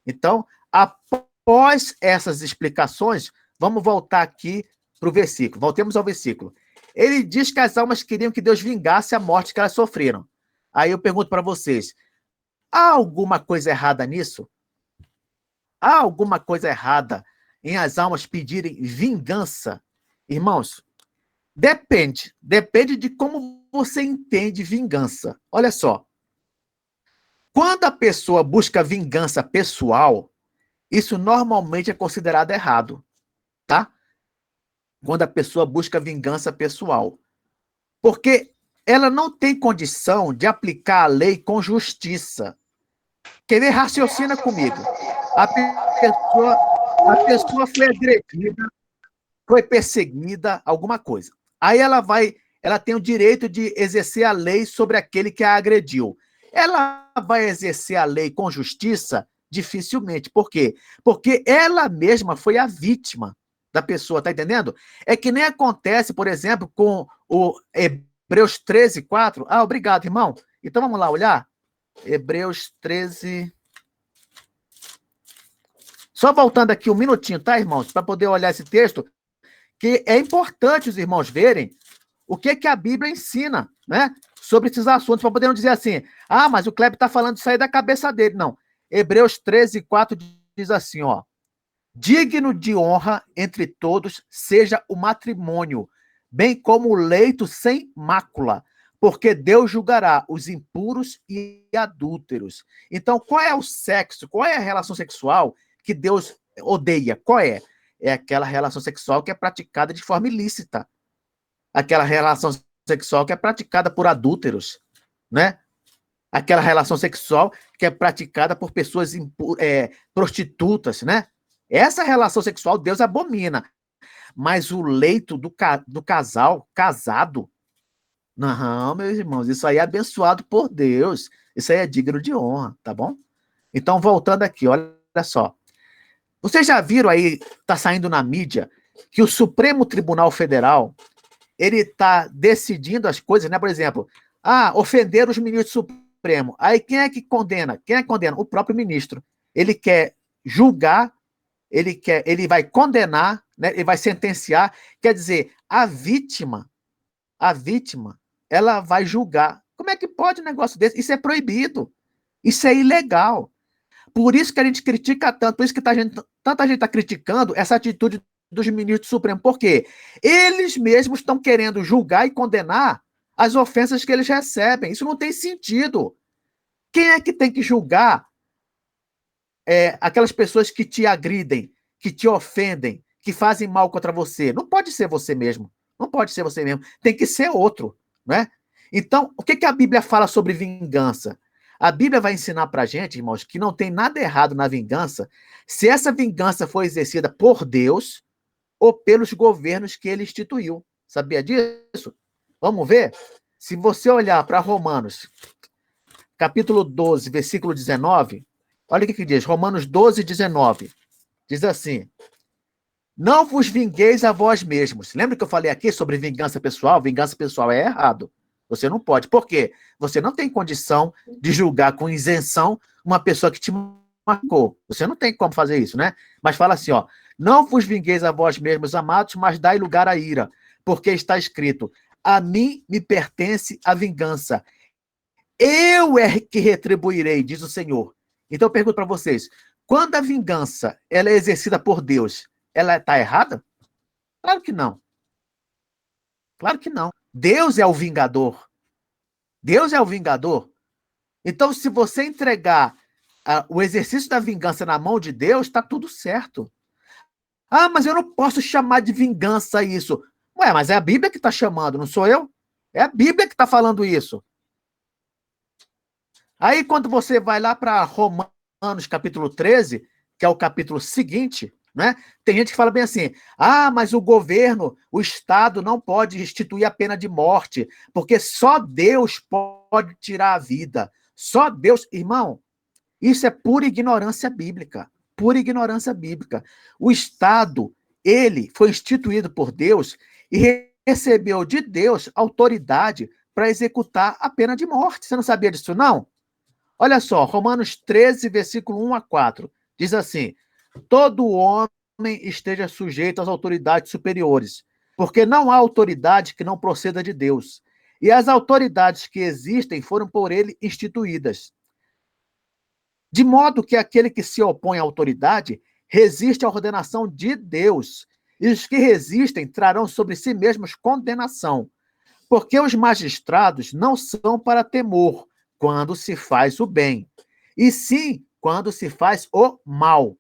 Então, após essas explicações, vamos voltar aqui para o versículo. Voltemos ao versículo. Ele diz que as almas queriam que Deus vingasse a morte que elas sofreram. Aí eu pergunto para vocês, há alguma coisa errada nisso? Há alguma coisa errada em as almas pedirem vingança? Irmãos, depende de como você entende vingança. Olha só, quando a pessoa busca vingança pessoal, isso normalmente é considerado errado, tá? Quando a pessoa busca vingança pessoal. Porque ela não tem condição de aplicar a lei com justiça. Quer ver? Raciocina comigo. A pessoa, a pessoa foi agredida, foi perseguida, alguma coisa. Aí ela tem o direito de exercer a lei sobre aquele que a agrediu. Ela vai exercer a lei com justiça? Dificilmente. Por quê? Porque ela mesma foi a vítima da pessoa, tá entendendo? É que nem acontece, por exemplo, com o Hebreus 13, 4. Ah, obrigado, irmão. Então vamos lá olhar? Hebreus 13. Só voltando aqui um minutinho, tá, irmãos? Para poder olhar esse texto, que é importante os irmãos verem o que a Bíblia ensina, né? Sobre esses assuntos, para poder não dizer assim, mas o Kleber está falando isso aí da cabeça dele. Não. Hebreus 13, 4 diz assim, ó. Digno de honra entre todos seja o matrimônio, bem como o leito sem mácula, porque Deus julgará os impuros e adúlteros. Então, qual é o sexo, qual é a relação sexual que Deus odeia? Qual é? É aquela relação sexual que é praticada de forma ilícita. Aquela relação sexual que é praticada por adúlteros, né? Aquela relação sexual que é praticada por pessoas prostitutas, né? Essa relação sexual Deus abomina. Mas o leito do casal casado, não, meus irmãos, isso aí é abençoado por Deus. Isso aí é digno de honra, tá bom? Então, voltando aqui, olha só. Vocês já viram aí, está saindo na mídia, que o Supremo Tribunal Federal, ele está decidindo as coisas, né? Por exemplo, ofenderam os ministros do Supremo. Aí quem é que condena? Quem é que condena? O próprio ministro. Ele quer julgar, ele vai condenar, né? Ele vai sentenciar. Quer dizer, a vítima, ela vai julgar. Como é que pode um negócio desse? Isso é proibido. Isso é ilegal. Por isso que a gente critica tanto, por isso que tanta gente está criticando essa atitude dos ministros do Supremo. Por quê? Eles mesmos estão querendo julgar e condenar as ofensas que eles recebem. Isso não tem sentido. Quem é que tem que julgar aquelas pessoas que te agridem, que te ofendem, que fazem mal contra você? Não pode ser você mesmo. Não pode ser você mesmo. Tem que ser outro, né? Então, o que a Bíblia fala sobre vingança? A Bíblia vai ensinar para a gente, irmãos, que não tem nada errado na vingança, se essa vingança for exercida por Deus ou pelos governos que ele instituiu. Sabia disso? Vamos ver? Se você olhar para Romanos, capítulo 12, versículo 19, olha o que diz, Romanos 12, 19. Diz assim: não vos vingueis a vós mesmos. Lembra que eu falei aqui sobre vingança pessoal? Vingança pessoal é errado. Você não pode. Por quê? Você não tem condição de julgar com isenção uma pessoa que te marcou. Você não tem como fazer isso, né? Mas fala assim, ó: não vos vingueis a vós mesmos, amados, mas dai lugar à ira, porque está escrito: a mim me pertence a vingança. Eu é que retribuirei, diz o Senhor. Então eu pergunto para vocês, quando a vingança ela é exercida por Deus, ela está errada? Claro que não. Claro que não. Deus é o vingador. Deus é o vingador. Então, se você entregar o exercício da vingança na mão de Deus, está tudo certo. Mas eu não posso chamar de vingança isso. Ué, mas é a Bíblia que está chamando, não sou eu? É a Bíblia que está falando isso. Aí, quando você vai lá para Romanos, capítulo 13, que é o capítulo seguinte, né? Tem gente que fala bem assim: mas o governo, o Estado não pode instituir a pena de morte, porque só Deus pode tirar a vida. Só Deus. Irmão, isso é pura ignorância bíblica. Pura ignorância bíblica. O Estado, ele foi instituído por Deus e recebeu de Deus autoridade para executar a pena de morte. Você não sabia disso, não? Olha só, Romanos 13, versículo 1 a 4. Diz assim: todo homem esteja sujeito às autoridades superiores, porque não há autoridade que não proceda de Deus. E as autoridades que existem foram por ele instituídas. De modo que aquele que se opõe à autoridade resiste à ordenação de Deus, e os que resistem trarão sobre si mesmos condenação, porque os magistrados não são para temor quando se faz o bem, e sim quando se faz o mal.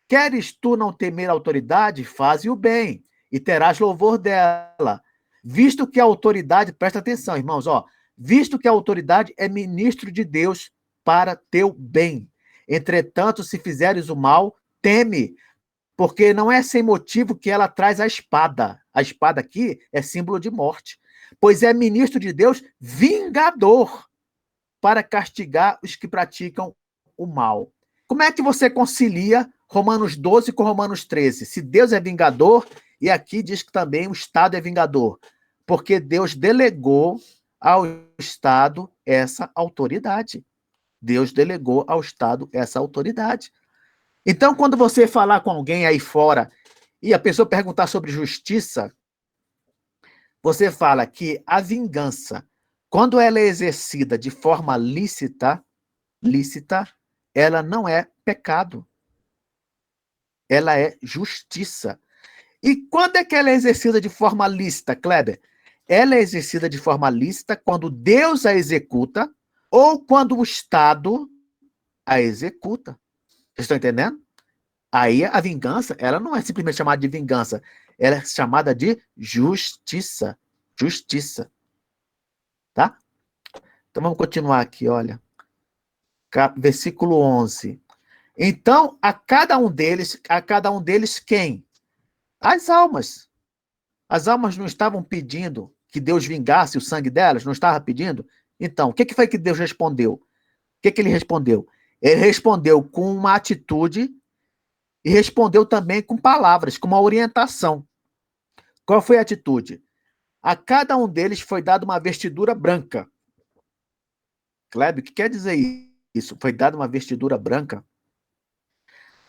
Queres tu não temer a autoridade? Faze o bem, e terás louvor dela. Visto que a autoridade, presta atenção, irmãos, visto que a autoridade é ministro de Deus para teu bem. Entretanto, se fizeres o mal, teme, porque não é sem motivo que ela traz a espada. A espada aqui é símbolo de morte, pois é ministro de Deus vingador para castigar os que praticam o mal. Como é que você concilia Romanos 12 com Romanos 13? Se Deus é vingador, e aqui diz que também o Estado é vingador, porque Deus delegou ao Estado essa autoridade. Deus delegou ao Estado essa autoridade. Então, quando você falar com alguém aí fora e a pessoa perguntar sobre justiça, você fala que a vingança, quando ela é exercida de forma lícita, ela não é pecado. Ela é justiça. E quando é que ela é exercida de forma lícita, Kleber? Ela é exercida de forma lícita quando Deus a executa ou quando o Estado a executa. Vocês estão entendendo? Aí a vingança, ela não é simplesmente chamada de vingança, ela é chamada de justiça. Justiça. Tá? Então vamos continuar aqui, olha. Versículo 11. Então, a cada um deles quem? As almas. As almas não estavam pedindo que Deus vingasse o sangue delas? Não estava pedindo? Então, o que foi que Deus respondeu? O que ele respondeu? Ele respondeu com uma atitude e respondeu também com palavras, com uma orientação. Qual foi a atitude? A cada um deles foi dada uma vestidura branca. Kleber, o que quer dizer isso? Foi dada uma vestidura branca?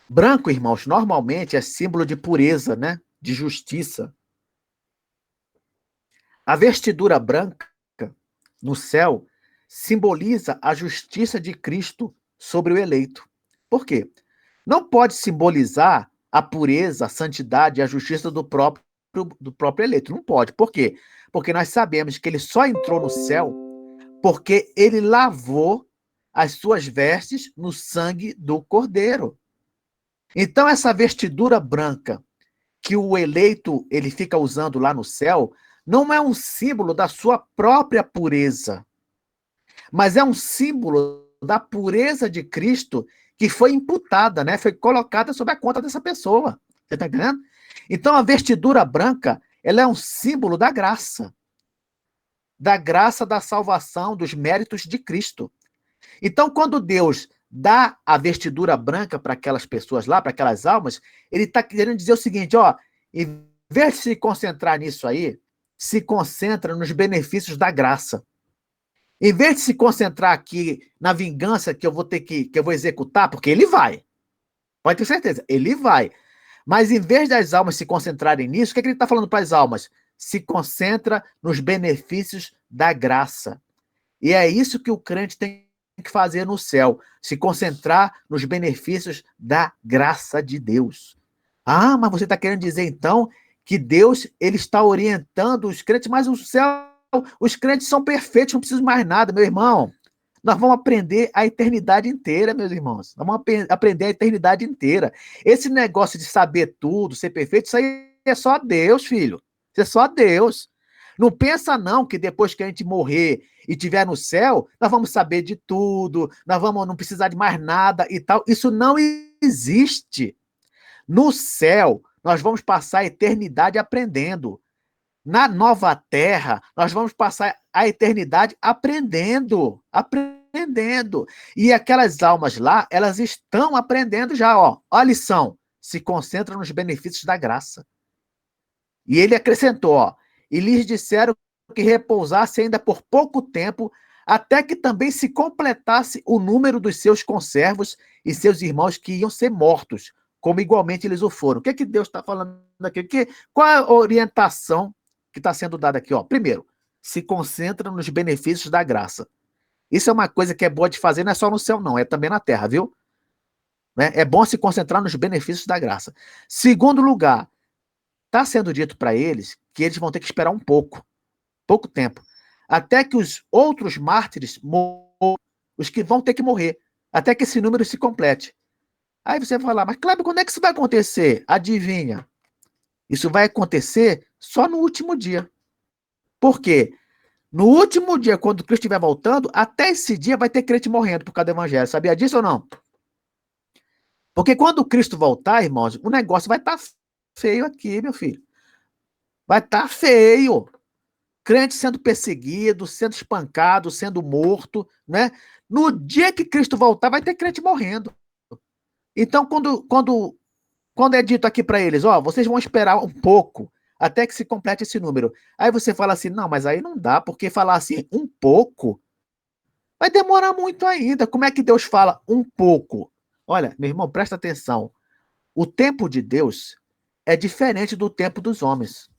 Branco, irmãos, normalmente é símbolo de pureza, né? De justiça. A vestidura branca no céu simboliza a justiça de Cristo sobre o eleito. Por quê? Não pode simbolizar a pureza, a santidade e a justiça do próprio eleito. Não pode. Por quê? Porque nós sabemos que ele só entrou no céu porque ele lavou as suas vestes no sangue do Cordeiro. Então, essa vestidura branca que o eleito ele fica usando lá no céu não é um símbolo da sua própria pureza, mas é um símbolo da pureza de Cristo que foi imputada, né? Foi colocada sob a conta dessa pessoa. Você está entendendo? Então, a vestidura branca, ela é um símbolo da graça da salvação, dos méritos de Cristo. Então, quando Deus dá a vestidura branca para aquelas pessoas lá, para aquelas almas, ele está querendo dizer o seguinte, ó, em vez de se concentrar nisso aí, se concentra nos benefícios da graça. Em vez de se concentrar aqui na vingança que eu vou executar, porque ele vai. Pode ter certeza, ele vai. Mas em vez das almas se concentrarem nisso, o que ele está falando para as almas? Se concentra nos benefícios da graça. E é isso que o crente tem que fazer no céu, se concentrar nos benefícios da graça de Deus. Ah, mas você está querendo dizer então que Deus ele está orientando os crentes, mas o céu, os crentes são perfeitos, não precisam mais nada, meu irmão. Nós vamos aprender a eternidade inteira, meus irmãos. Nós vamos aprender a eternidade inteira. Esse negócio de saber tudo, ser perfeito, isso aí é só Deus, filho. Isso é só Deus. Não pensa não que depois que a gente morrer e estiver no céu, nós vamos saber de tudo, nós vamos não precisar de mais nada e tal. Isso não existe. No céu, nós vamos passar a eternidade aprendendo. Na nova terra, nós vamos passar a eternidade aprendendo. E aquelas almas lá, elas estão aprendendo já, ó. Olha a lição. Se concentra nos benefícios da graça. E ele acrescentou, ó. E lhes disseram que repousasse ainda por pouco tempo, até que também se completasse o número dos seus conservos e seus irmãos que iam ser mortos, como igualmente eles o foram. O que é que Deus está falando aqui? Qual é a orientação que está sendo dada aqui? Ó? Primeiro, se concentra nos benefícios da graça. Isso é uma coisa que é boa de fazer, não é só no céu, não, é também na terra, viu? Né? É bom se concentrar nos benefícios da graça. Segundo lugar, está sendo dito para eles que eles vão ter que esperar um pouco tempo, até que os outros mártires morram, os que vão ter que morrer, até que esse número se complete. Aí você vai falar, mas Cleber, quando é que isso vai acontecer? Adivinha? Isso vai acontecer só no último dia. Por quê? No último dia, quando Cristo estiver voltando, até esse dia vai ter crente morrendo por causa do evangelho. Sabia disso ou não? Porque quando Cristo voltar, irmãos, o negócio vai estar feio aqui, meu filho. Vai estar feio. Crente sendo perseguido, sendo espancado, sendo morto, né? No dia que Cristo voltar, vai ter crente morrendo. Então, quando é dito aqui para eles, ó, vocês vão esperar um pouco até que se complete esse número. Aí você fala assim, não, mas aí não dá, porque falar assim, um pouco, vai demorar muito ainda. Como é que Deus fala um pouco? Olha, meu irmão, presta atenção. O tempo de Deus é diferente do tempo dos homens.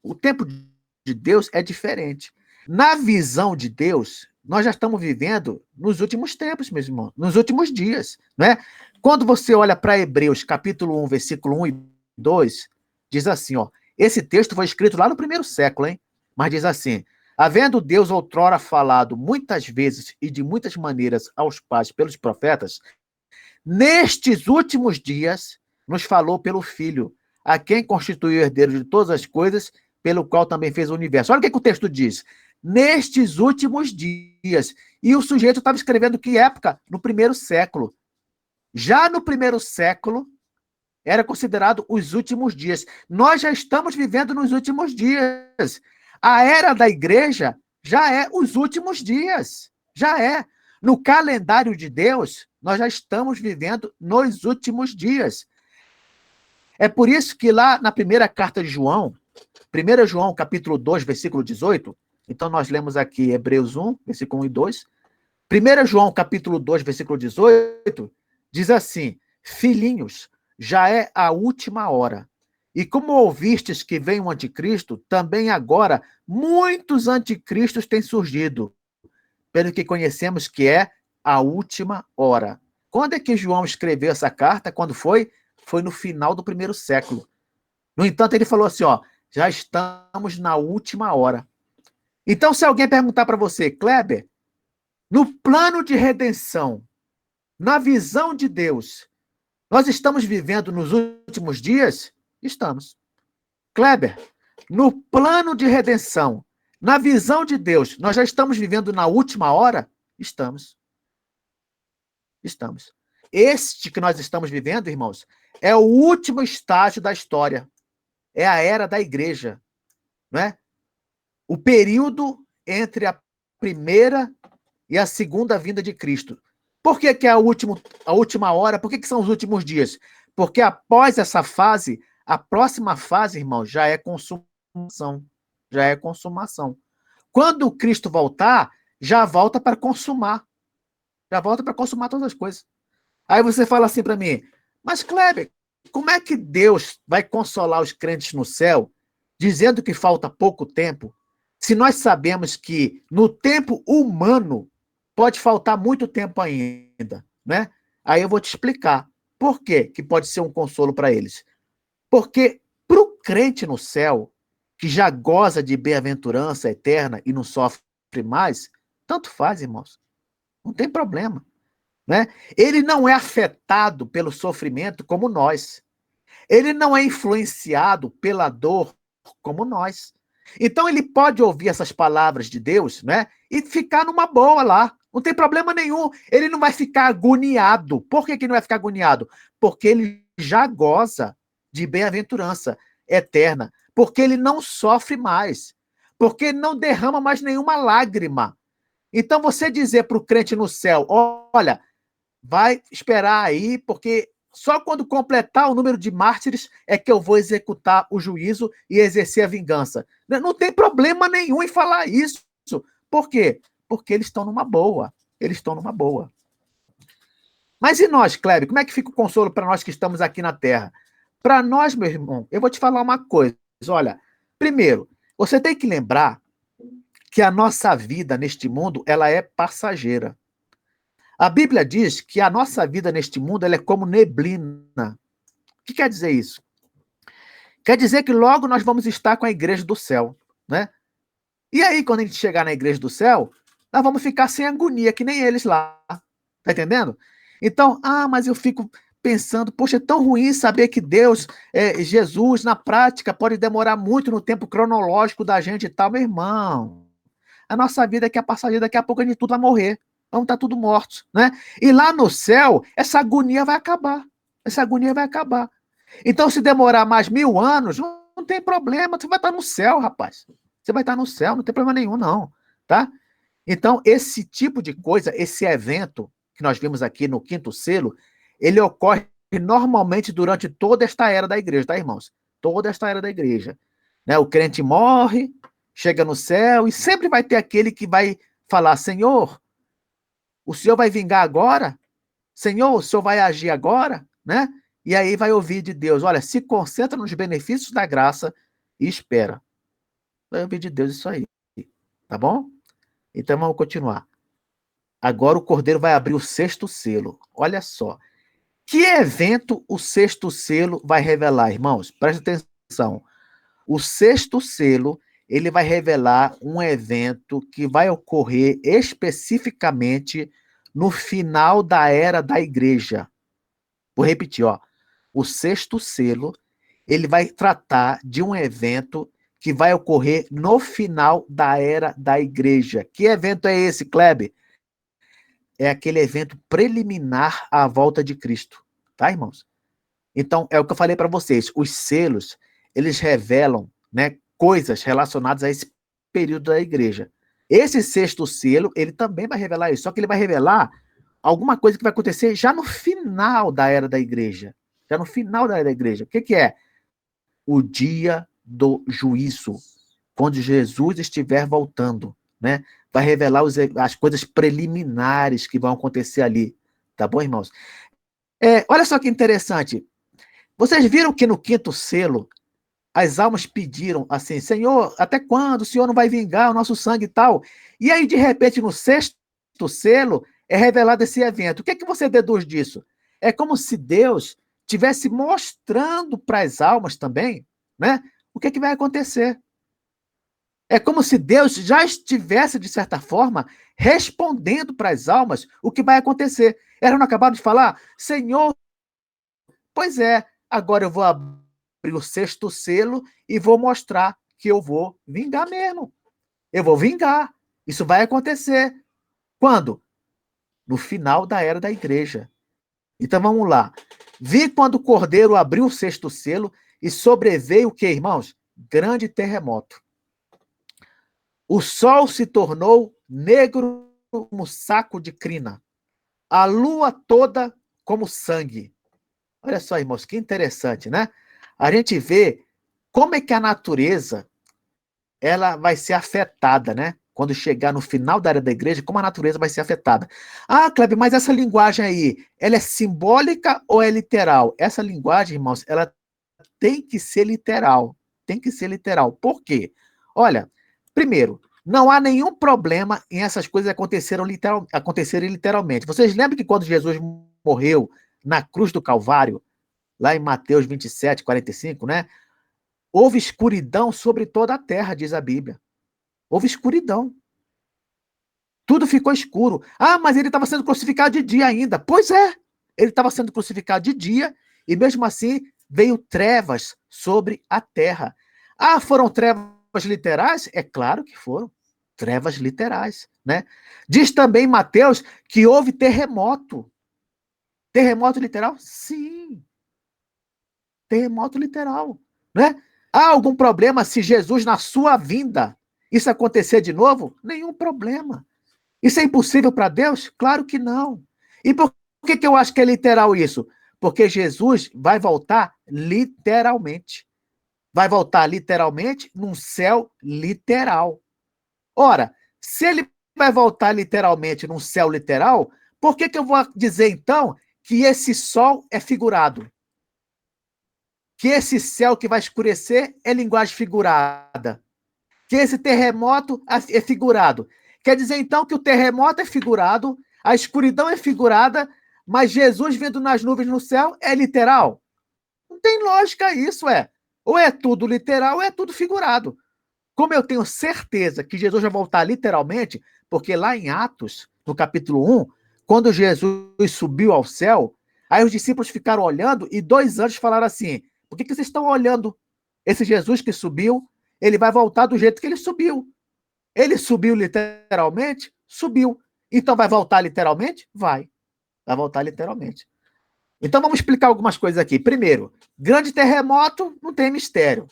O tempo de Deus é diferente. Na visão de Deus, nós já estamos vivendo nos últimos tempos, meus irmãos, nos últimos dias, né? Quando você olha para Hebreus, capítulo 1, versículo 1 e 2, diz assim, ó, esse texto foi escrito lá no primeiro século, hein? Mas diz assim, havendo Deus outrora falado muitas vezes e de muitas maneiras aos pais pelos profetas, nestes últimos dias nos falou pelo Filho, a quem constituiu herdeiro de todas as coisas, pelo qual também fez o universo. Olha o que o texto diz. Nestes últimos dias. E o sujeito estava escrevendo que época? No primeiro século. Já no primeiro século, era considerado os últimos dias. Nós já estamos vivendo nos últimos dias. A era da igreja já é os últimos dias. Já é. No calendário de Deus, nós já estamos vivendo nos últimos dias. É por isso que lá na primeira carta de João, 1 João capítulo 2, versículo 18, então nós lemos aqui Hebreus 1, versículo 1 e 2, 1 João capítulo 2, versículo 18, diz assim: filhinhos, já é a última hora. E como ouvistes que vem o anticristo, também agora muitos anticristos têm surgido, pelo que conhecemos que é a última hora. Quando é que João escreveu essa carta? Quando foi? Foi no final do primeiro século. No entanto, ele falou assim, ó, já estamos na última hora. Então, se alguém perguntar para você, Kleber, no plano de redenção, na visão de Deus, nós estamos vivendo nos últimos dias? Estamos. Kleber, no plano de redenção, na visão de Deus, nós já estamos vivendo na última hora? Estamos. Estamos. Este que nós estamos vivendo, irmãos, é o último estágio da história. É a era da igreja. Não é? O período entre a primeira e a segunda vinda de Cristo. Por que é a última hora? Por que são os últimos dias? Porque após essa fase, a próxima fase, irmão, já é consumação. Já é consumação. Quando Cristo voltar, já volta para consumar. Já volta para consumar todas as coisas. Aí você fala assim para mim, mas Kleber, como é que Deus vai consolar os crentes no céu, dizendo que falta pouco tempo, se nós sabemos que no tempo humano pode faltar muito tempo ainda, né? Aí eu vou te explicar por quê que pode ser um consolo para eles. Porque para o crente no céu, que já goza de bem-aventurança eterna e não sofre mais, tanto faz, irmãos. Não tem problema. Né? Ele não é afetado pelo sofrimento como nós. Ele não é influenciado pela dor como nós. Então ele pode ouvir essas palavras de Deus, né? E ficar numa boa lá. Não tem problema nenhum. Ele não vai ficar agoniado. Por que não vai ficar agoniado? Porque ele já goza de bem-aventurança eterna. Porque ele não sofre mais. Porque ele não derrama mais nenhuma lágrima. Então você dizer para o crente no céu, olha, vai esperar aí, porque só quando completar o número de mártires é que eu vou executar o juízo e exercer a vingança. Não tem problema nenhum em falar isso. Por quê? Porque eles estão numa boa. Eles estão numa boa. Mas e nós, Kleber? Como é que fica o consolo para nós que estamos aqui na Terra? Para nós, meu irmão, eu vou te falar uma coisa. Olha, primeiro, você tem que lembrar que a nossa vida neste mundo, ela é passageira. A Bíblia diz que a nossa vida neste mundo ela é como neblina. O que quer dizer isso? Quer dizer que logo nós vamos estar com a igreja do céu, né? E aí, quando a gente chegar na igreja do céu, nós vamos ficar sem agonia, que nem eles lá. Tá entendendo? Então, mas eu fico pensando, poxa, é tão ruim saber que Deus, Jesus, na prática, pode demorar muito no tempo cronológico da gente e tal. Meu irmão, a nossa vida aqui é passageira, daqui a pouco a gente tudo vai morrer. Vamos estar tudo mortos, né? E lá no céu, essa agonia vai acabar. Essa agonia vai acabar. Então, se demorar mais 1000 anos, não tem problema. Você vai estar no céu, rapaz. Você vai estar no céu, não tem problema nenhum, não. Tá? Então, esse tipo de coisa, esse evento que nós vimos aqui no quinto selo, ele ocorre normalmente durante toda esta era da igreja, tá, irmãos? Toda esta era da igreja. Né? O crente morre, chega no céu, e sempre vai ter aquele que vai falar, Senhor, o Senhor vai vingar agora? Senhor, o Senhor vai agir agora? Né? E aí vai ouvir de Deus, olha, se concentra nos benefícios da graça e espera. Vai ouvir de Deus isso aí. Tá bom? Então vamos continuar. Agora o Cordeiro vai abrir o sexto selo. Olha só. Que evento o sexto selo vai revelar, irmãos? Presta atenção. O sexto selo, ele vai revelar um evento que vai ocorrer especificamente no final da era da igreja. Vou repetir, ó. O sexto selo, ele vai tratar de um evento que vai ocorrer no final da era da igreja. Que evento é esse, Kleber? É aquele evento preliminar à volta de Cristo. Tá, irmãos? Então, é o que eu falei para vocês. Os selos, eles revelam, né, coisas relacionadas a esse período da igreja. Esse sexto selo, ele também vai revelar isso. Só que ele vai revelar alguma coisa que vai acontecer já no final da era da igreja. já no final da era da igreja. O que é? O dia do juízo, quando Jesus estiver voltando, né? Vai revelar as coisas preliminares que vão acontecer ali. Tá bom, irmãos? Olha só que interessante. Vocês viram que no quinto selo, as almas pediram assim, Senhor, até quando o Senhor não vai vingar o nosso sangue e tal? E aí, de repente, no sexto selo, é revelado esse evento. O que é que você deduz disso? É como se Deus estivesse mostrando para as almas também, né? O que é que vai acontecer. É como se Deus já estivesse, de certa forma, respondendo para as almas o que vai acontecer. Elas não acabaram de falar, Senhor, pois é, agora eu vou abrir o sexto selo e vou mostrar que eu vou vingar mesmo. Eu vou vingar. Isso vai acontecer. Quando? No final da era da igreja. Então vamos lá. Vi quando o Cordeiro abriu o sexto selo e sobreveio o que, irmãos? Grande terremoto. O sol se tornou negro como saco de crina. A lua toda como sangue. Olha só, irmãos, que interessante, né? A gente vê como é que a natureza ela vai ser afetada, né? Quando chegar no final da era da igreja, como a natureza vai ser afetada. Ah, Kleber, mas essa linguagem aí, ela é simbólica ou é literal? Essa linguagem, irmãos, ela tem que ser literal. Tem que ser literal. Por quê? Olha, primeiro, não há nenhum problema em essas coisas acontecerem literalmente. Vocês lembram que quando Jesus morreu na cruz do Calvário, lá em Mateus 27, 45, né? Houve escuridão sobre toda a terra, diz a Bíblia. Houve escuridão. Tudo ficou escuro. Ah, mas ele estava sendo crucificado de dia ainda. Pois é, ele estava sendo crucificado de dia e mesmo assim veio trevas sobre a terra. Ah, foram trevas literais? É claro que foram. Trevas literais, né? Diz também Mateus que houve terremoto. Terremoto literal? Sim. Terremoto literal, né? Há algum problema se Jesus, na sua vinda, isso acontecer de novo? Nenhum problema. Isso é impossível para Deus? Claro que não. E por que eu acho que é literal isso? Porque Jesus vai voltar literalmente. Vai voltar literalmente num céu literal. Ora, se ele vai voltar literalmente num céu literal, por que eu vou dizer então que esse sol é figurado? Que esse céu que vai escurecer é linguagem figurada? Que esse terremoto é figurado? Quer dizer, então, que o terremoto é figurado, a escuridão é figurada, mas Jesus vindo nas nuvens no céu é literal? Não tem lógica isso, é. Ou é tudo literal ou é tudo figurado. Como eu tenho certeza que Jesus vai voltar literalmente, porque lá em Atos, no capítulo 1, quando Jesus subiu ao céu, aí os discípulos ficaram olhando e 2 anjos falaram assim, por que vocês estão olhando esse Jesus que subiu? Ele vai voltar do jeito que ele subiu. Ele subiu literalmente? Subiu. Então vai voltar literalmente? Vai. Vai voltar literalmente. Então vamos explicar algumas coisas aqui. Primeiro, grande terremoto não tem mistério.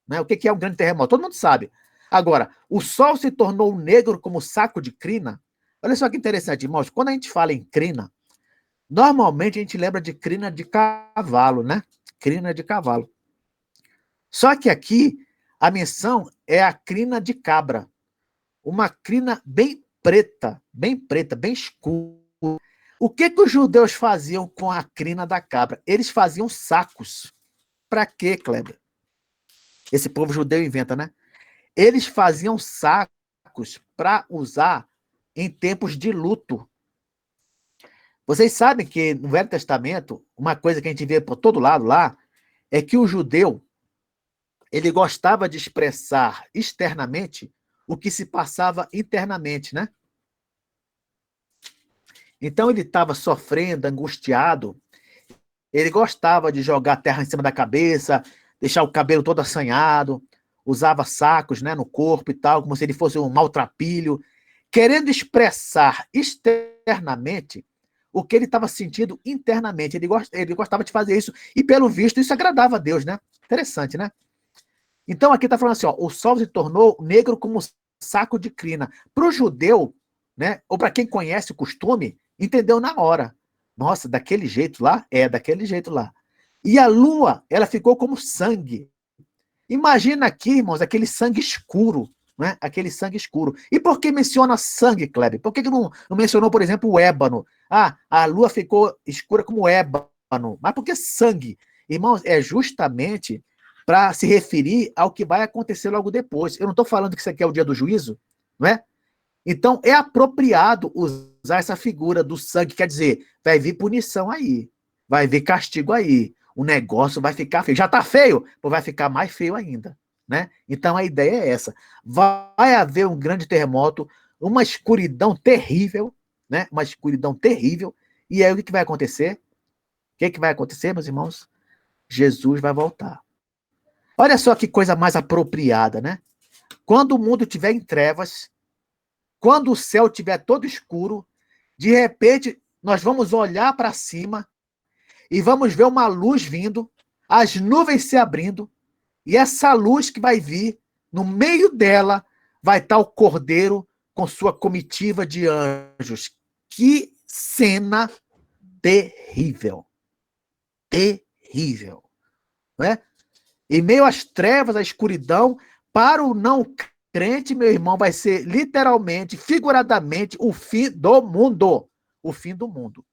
Né? O que é um grande terremoto? Todo mundo sabe. Agora, o sol se tornou negro como saco de crina. Olha só que interessante, irmãos. Quando a gente fala em crina, normalmente a gente lembra de crina de cavalo, né? Crina de cavalo. Só que aqui a menção é a crina de cabra. Uma crina bem preta, bem escura. O que os judeus faziam com a crina da cabra? Eles faziam sacos. Para quê, Kleber? Esse povo judeu inventa, né? Eles faziam sacos para usar em tempos de luto. Vocês sabem que no Velho Testamento, uma coisa que a gente vê por todo lado lá, é que o judeu, ele gostava de expressar externamente o que se passava internamente, né? Então ele estava sofrendo, angustiado, ele gostava de jogar terra em cima da cabeça, deixar o cabelo todo assanhado, usava sacos, né, no corpo e tal, como se ele fosse um maltrapilho, querendo expressar externamente o que ele estava sentindo internamente. Ele gostava de fazer isso, e pelo visto isso agradava a Deus, né? Interessante, né? Então aqui está falando assim, ó, o sol se tornou negro como saco de crina. Para o judeu, né, ou para quem conhece o costume, entendeu na hora. Nossa, daquele jeito lá? É, daquele jeito lá. E a lua, ela ficou como sangue. Imagina aqui, irmãos, aquele sangue escuro, né? Aquele sangue escuro. E por que menciona sangue, Kleber? Por que não mencionou, por exemplo, o ébano? Ah, a lua ficou escura como ébano. Mas por que sangue? Irmãos, é justamente para se referir ao que vai acontecer logo depois. Eu não estou falando que isso aqui é o dia do juízo, não é? Então, é apropriado usar essa figura do sangue, quer dizer, vai vir punição aí, vai vir castigo aí, o negócio vai ficar feio. Já está feio, vai ficar mais feio ainda, né? Então, a ideia é essa. Vai haver um grande terremoto, uma escuridão terrível, né? Uma escuridão terrível, e aí o que vai acontecer? O que vai acontecer, meus irmãos? Jesus vai voltar. Olha só que coisa mais apropriada, né? Quando o mundo estiver em trevas, quando o céu estiver todo escuro, de repente nós vamos olhar para cima e vamos ver uma luz vindo, as nuvens se abrindo, e essa luz que vai vir, no meio dela, vai estar o Cordeiro com sua comitiva de anjos. Que cena terrível. Terrível. Não é? Em meio às trevas, à escuridão, para o não crente, meu irmão, vai ser literalmente, figuradamente, o fim do mundo. O fim do mundo.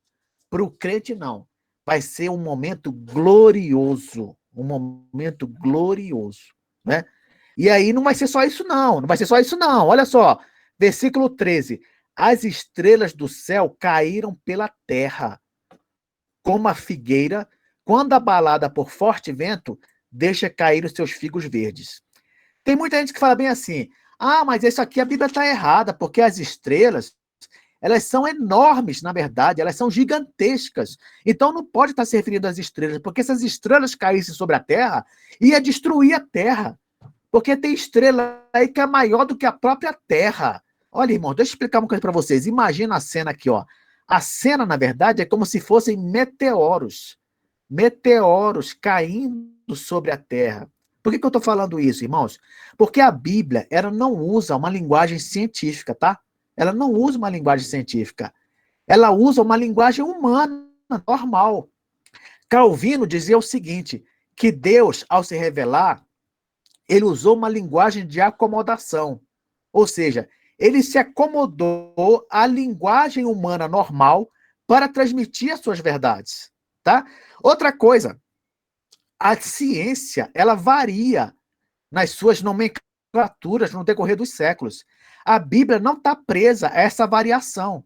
Para o crente, não. Vai ser um momento glorioso. Um momento glorioso. Né? E aí não vai ser só isso, não. Não vai ser só isso, não. Olha só. Versículo 13. As estrelas do céu caíram pela terra, como a figueira, quando abalada por forte vento, deixa cair os seus figos verdes. Tem muita gente que fala bem assim, mas isso aqui a Bíblia está errada, porque as estrelas, elas são enormes, na verdade, elas são gigantescas. Então não pode estar se referindo às estrelas, porque se as estrelas caíssem sobre a Terra, ia destruir a Terra. Porque tem estrela aí que é maior do que a própria Terra. Olha, irmão, deixa eu explicar uma coisa para vocês. Imagina a cena aqui, ó. A cena, na verdade, é como se fossem meteoros. Meteoros caindo sobre a Terra. Por que eu estou falando isso, irmãos? Porque a Bíblia, ela não usa uma linguagem científica, tá? Ela não usa uma linguagem científica. Ela usa uma linguagem humana, normal. Calvino dizia o seguinte, que Deus, ao se revelar, ele usou uma linguagem de acomodação. Ou seja, ele se acomodou à linguagem humana normal para transmitir as suas verdades, tá? Outra coisa, a ciência, ela varia nas suas nomenclaturas no decorrer dos séculos. A Bíblia não está presa a essa variação.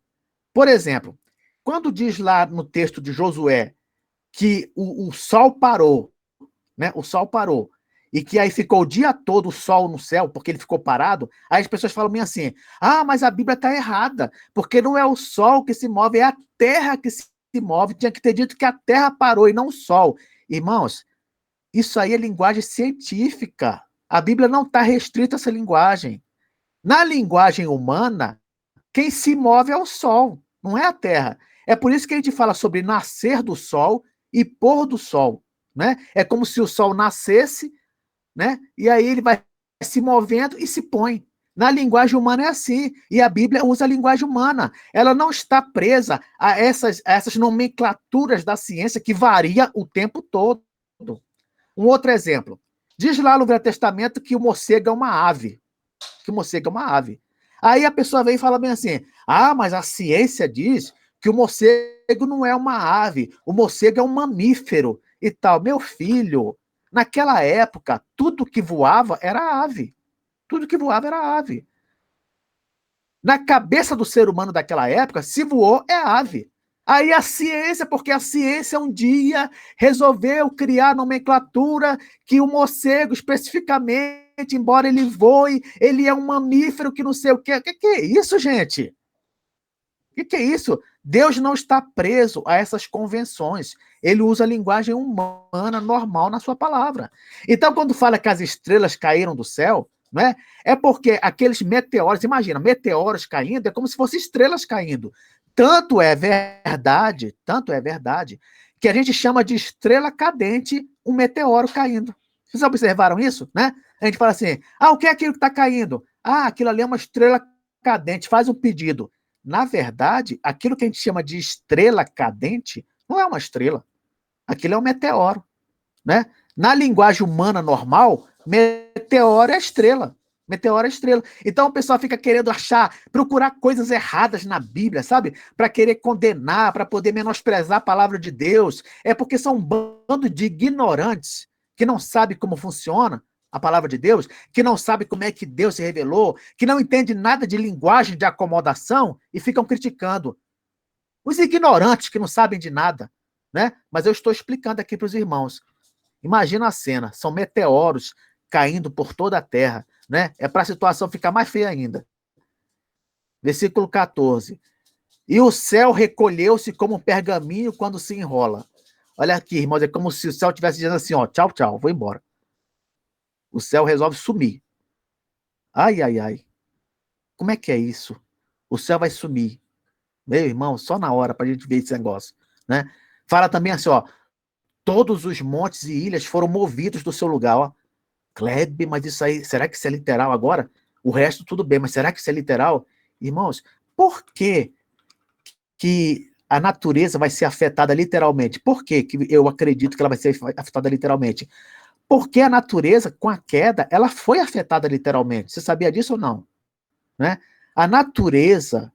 Por exemplo, quando diz lá no texto de Josué que o sol parou, né? O sol parou, e que aí ficou o dia todo o sol no céu, porque ele ficou parado, aí as pessoas falam bem assim, mas a Bíblia está errada, porque não é o sol que se move, é a terra que se move, tinha que ter dito que a terra parou e não o sol. Irmãos, isso aí é linguagem científica. A Bíblia não está restrita a essa linguagem. Na linguagem humana, quem se move é o sol, não é a terra. É por isso que a gente fala sobre nascer do sol e pôr do sol. Né? É como se o sol nascesse, né? E aí ele vai se movendo e se põe. Na linguagem humana é assim, e a Bíblia usa a linguagem humana. Ela não está presa a essas nomenclaturas da ciência que varia o tempo todo. Um outro exemplo. Diz lá no Velho Testamento que o morcego é uma ave. Que o morcego é uma ave. Aí a pessoa vem e fala bem assim, mas a ciência diz que o morcego não é uma ave, o morcego é um mamífero e tal. Meu filho, naquela época, tudo que voava era ave. Tudo que voava era ave. Na cabeça do ser humano daquela época, se voou, é ave. Aí a ciência, porque a ciência um dia resolveu criar nomenclatura que o morcego, especificamente, embora ele voe, ele é um mamífero que não sei o quê. O que é isso, gente? O que é isso? Deus não está preso a essas convenções. Ele usa a linguagem humana normal na sua palavra. Então, quando fala que as estrelas caíram do céu, né, é porque aqueles meteoros, imagina, meteoros caindo, é como se fossem estrelas caindo. Tanto é verdade, que a gente chama de estrela cadente um meteoro caindo. Vocês observaram isso? Né? A gente fala assim, o que é aquilo que está caindo? Aquilo ali é uma estrela cadente, faz um pedido. na verdade, aquilo que a gente chama de estrela cadente não é uma estrela. Aquilo é um meteoro, né? Na linguagem humana normal, meteoro é estrela. Meteoro é estrela. Então o pessoal fica querendo procurar coisas erradas na Bíblia, sabe? Para querer condenar, para poder menosprezar a palavra de Deus. É porque são um bando de ignorantes que não sabe como funciona a palavra de Deus, que não sabe como é que Deus se revelou, que não entende nada de linguagem de acomodação e ficam criticando. Os ignorantes que não sabem de nada, né? Mas eu estou explicando aqui para os irmãos. Imagina a cena, são meteoros caindo por toda a terra, né? É para a situação ficar mais feia ainda. Versículo 14. E o céu recolheu-se como um pergaminho quando se enrola. Olha aqui, irmãos, é como se o céu estivesse dizendo assim, ó, tchau, tchau, vou embora. O céu resolve sumir. Ai, ai, ai. Como é que é isso? O céu vai sumir. Meu irmão, só na hora para a gente ver esse negócio, né? Fala também assim, ó, todos os montes e ilhas foram movidos do seu lugar, ó. Klebe, mas isso aí, será que isso é literal agora? O resto tudo bem, mas será que isso é literal? Irmãos, por que a natureza vai ser afetada literalmente? Por que eu acredito que ela vai ser afetada literalmente? Porque a natureza, com a queda, ela foi afetada literalmente. Você sabia disso ou não? Né? A natureza,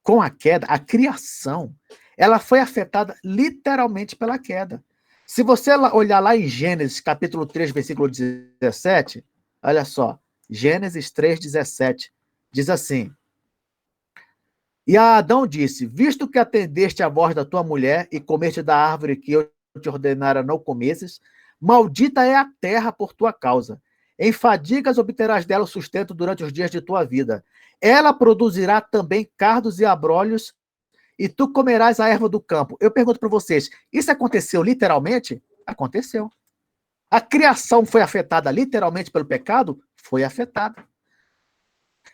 com a queda, a criação, ela foi afetada literalmente pela queda. Se você olhar lá em Gênesis, capítulo 3, versículo 17, olha só, Gênesis 3, 17, diz assim, e a Adão disse, visto que atendeste à voz da tua mulher e comeste da árvore que eu te ordenara não comesses, maldita é a terra por tua causa. Em fadigas obterás dela o sustento durante os dias de tua vida. Ela produzirá também cardos e abrolhos, e tu comerás a erva do campo. Eu pergunto para vocês, isso aconteceu literalmente? Aconteceu. A criação foi afetada literalmente pelo pecado? Foi afetada.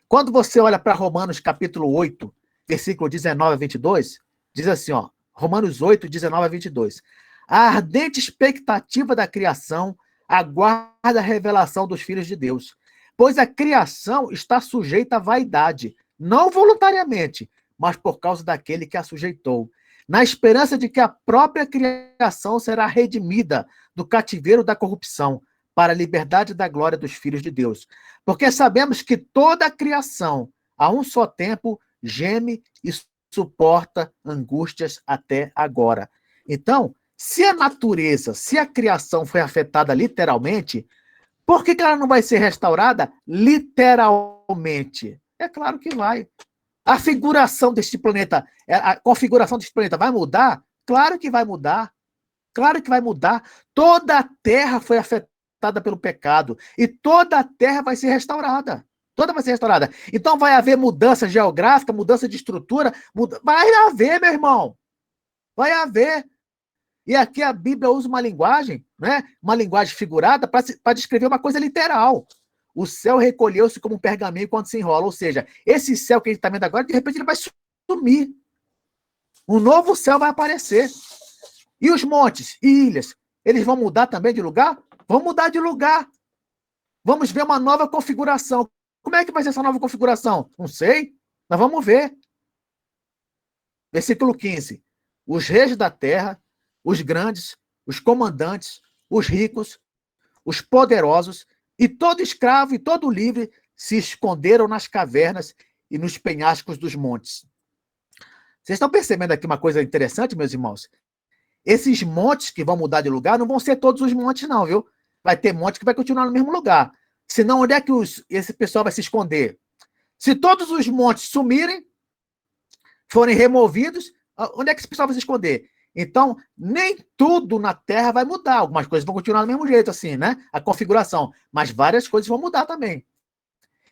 Quando você olha para Romanos capítulo 8, versículo 19 a 22, diz assim, ó, Romanos 8, 19 a 22. A ardente expectativa da criação aguarda a revelação dos filhos de Deus, pois a criação está sujeita à vaidade, não voluntariamente, mas por causa daquele que a sujeitou, na esperança de que a própria criação será redimida do cativeiro da corrupção, para a liberdade da glória dos filhos de Deus. Porque sabemos que toda a criação, a um só tempo, geme e suporta angústias até agora. Então, se a natureza, se a criação foi afetada literalmente, por que ela não vai ser restaurada literalmente? É claro que vai. A figuração deste planeta, a configuração deste planeta vai mudar? Claro que vai mudar. Claro que vai mudar. Toda a Terra foi afetada pelo pecado e toda a Terra vai ser restaurada. Toda vai ser restaurada. Então vai haver mudança geográfica, mudança de estrutura, vai haver, meu irmão. Vai haver. E aqui a Bíblia usa uma linguagem, né? Uma linguagem figurada para descrever uma coisa literal. O céu recolheu-se como um pergaminho quando se enrola. Ou seja, esse céu que a gente está vendo agora, de repente ele vai sumir. Um novo céu vai aparecer. E os montes e ilhas, eles vão mudar também de lugar? Vão mudar de lugar. Vamos ver uma nova configuração. Como é que vai ser essa nova configuração? Não sei. Mas vamos ver. Versículo 15. Os reis da terra, os grandes, os comandantes, os ricos, os poderosos, e todo escravo e todo livre se esconderam nas cavernas e nos penhascos dos montes. Vocês estão percebendo aqui uma coisa interessante, meus irmãos? Esses montes que vão mudar de lugar não vão ser todos os montes, não, viu? Vai ter monte que vai continuar no mesmo lugar. Senão, onde é que esse pessoal vai se esconder? Se todos os montes sumirem, forem removidos, onde é que esse pessoal vai se esconder? Então, nem tudo na Terra vai mudar. Algumas coisas vão continuar do mesmo jeito, assim, né? A configuração. Mas várias coisas vão mudar também.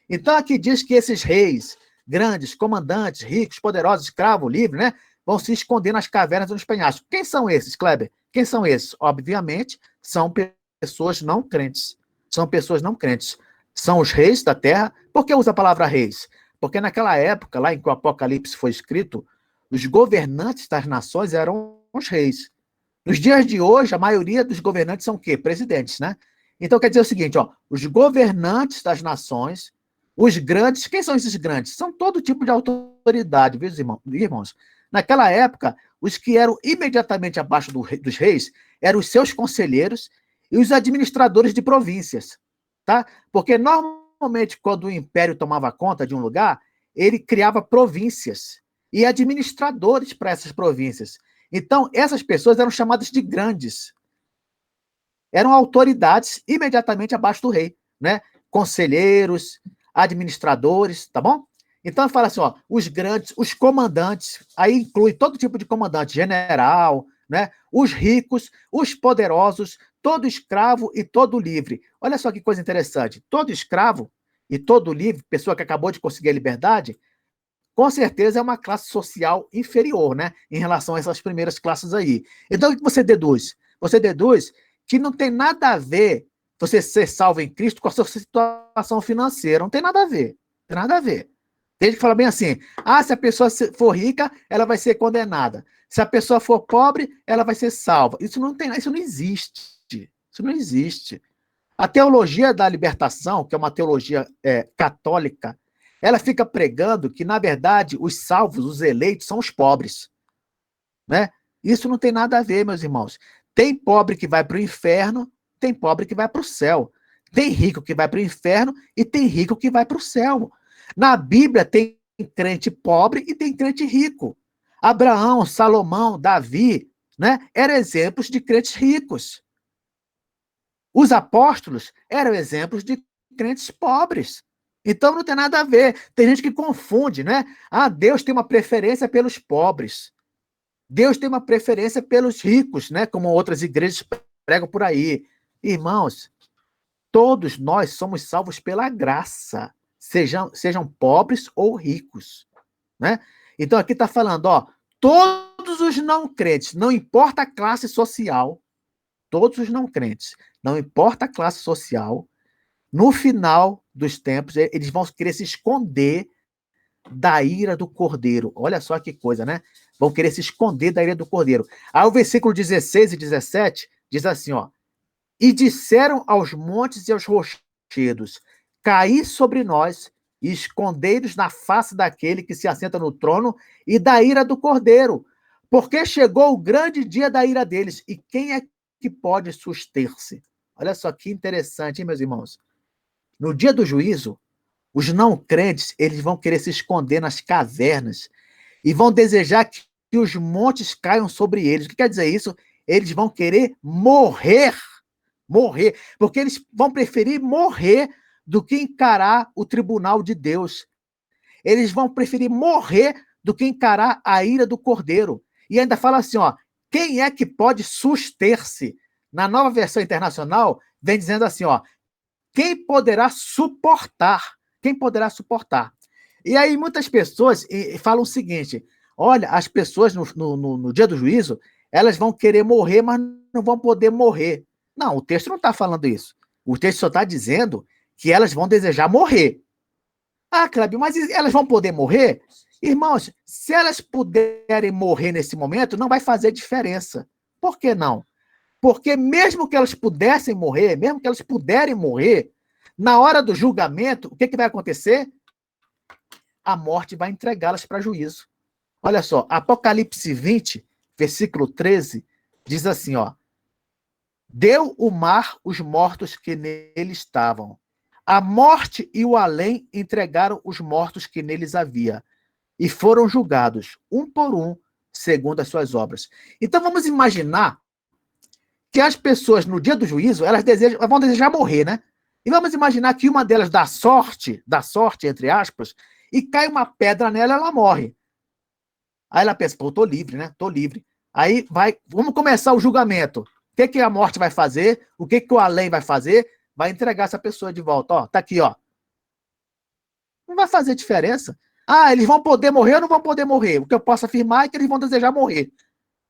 Então, aqui diz que esses reis, grandes, comandantes, ricos, poderosos, escravos, livres, né? Vão se esconder nas cavernas e nos penhascos. Quem são esses, Kleber? Quem são esses? Obviamente, são pessoas não crentes. São pessoas não crentes. São os reis da terra. Por que usa a palavra reis? Porque naquela época, lá em que o Apocalipse foi escrito, os governantes das nações eram os reis. Nos dias de hoje, a maioria dos governantes são o quê? Presidentes, né? Então, quer dizer o seguinte, ó, os governantes das nações Os grandes, quem são esses grandes? São todo tipo de autoridade, viu, irmãos? Naquela época, os que eram imediatamente abaixo dos reis eram os seus conselheiros e os administradores de províncias, tá? Porque normalmente, quando o império tomava conta de um lugar, ele criava províncias e administradores para essas províncias. Então, essas pessoas eram chamadas de grandes. Eram autoridades imediatamente abaixo do rei, né? Conselheiros, administradores, tá bom? Então, fala assim, ó, os grandes, os comandantes, aí inclui todo tipo de comandante, general, né? Os ricos, os poderosos, todo escravo e todo livre. Olha só que coisa interessante. Todo escravo e todo livre, pessoa que acabou de conseguir a liberdade, com certeza é uma classe social inferior, né? Em relação a essas primeiras classes aí. Então, o que você deduz? Você deduz que não tem nada a ver você ser salvo em Cristo com a sua situação financeira. Não tem nada a ver. Não tem nada a ver. Tem gente que fala bem assim: ah, se a pessoa for rica, ela vai ser condenada. Se a pessoa for pobre, ela vai ser salva. Isso não existe. Isso não existe. A teologia da libertação, que é uma teologia católica, ela fica pregando que, na verdade, os salvos, os eleitos, são os pobres. Né? Isso não tem nada a ver, meus irmãos. Tem pobre que vai para o inferno, tem pobre que vai para o céu. Tem rico que vai para o inferno e tem rico que vai para o céu. Na Bíblia tem crente pobre e tem crente rico. Abraão, Salomão, Davi, né, eram exemplos de crentes ricos. Os apóstolos eram exemplos de crentes pobres. Então não tem nada a ver. Tem gente que confunde, né? Ah, Deus tem uma preferência pelos pobres. Deus tem uma preferência pelos ricos, né? Como outras igrejas pregam por aí. Irmãos, todos nós somos salvos pela graça, sejam pobres ou ricos, né? Então aqui está falando, ó, todos os não crentes, não importa a classe social, todos os não crentes, não importa a classe social, no final dos tempos, eles vão querer se esconder da ira do Cordeiro. Olha só que coisa, né? Vão querer se esconder da ira do Cordeiro. Aí o versículo 16 e 17 diz assim, ó: e disseram aos montes e aos rochedos: caí sobre nós e escondei-nos na face daquele que se assenta no trono e da ira do Cordeiro, porque chegou o grande dia da ira deles. E quem é que pode suster-se? Olha só que interessante, hein, meus irmãos? No dia do juízo, os não crentes, eles vão querer se esconder nas cavernas e vão desejar que os montes caiam sobre eles. O que quer dizer isso? Eles vão querer morrer, porque eles vão preferir morrer do que encarar o tribunal de Deus. Eles vão preferir morrer do que encarar a ira do Cordeiro. E ainda fala assim, ó, quem é que pode suster-se? Na Nova Versão Internacional, vem dizendo assim, ó, quem poderá suportar? Quem poderá suportar? E aí muitas pessoas falam o seguinte, olha, as pessoas no dia do juízo, elas vão querer morrer, mas não vão poder morrer. Não, o texto não está falando isso. O texto só está dizendo que elas vão desejar morrer. Ah, Cleber, mas elas vão poder morrer? Irmãos, se elas puderem morrer nesse momento, não vai fazer diferença. Por que não? Porque mesmo que elas pudessem morrer, mesmo que elas puderem morrer, na hora do julgamento, o que vai acontecer? A morte vai entregá-las para juízo. Olha só, Apocalipse 20, versículo 13, diz assim, ó: deu o mar os mortos que nele estavam. A morte e o além entregaram os mortos que neles havia, e foram julgados, um por um, segundo as suas obras. Então vamos imaginar que as pessoas, no dia do juízo, elas vão desejar morrer, né? E vamos imaginar que uma delas dá sorte, entre aspas, e cai uma pedra nela, ela morre. Aí ela pensa, pô, tô livre, né? Tô livre. Aí vamos começar o julgamento. O que a morte vai fazer? O que o além vai fazer? Vai entregar essa pessoa de volta. Ó, tá aqui, ó. Não vai fazer diferença. Ah, eles vão poder morrer ou não vão poder morrer? O que eu posso afirmar é que eles vão desejar morrer.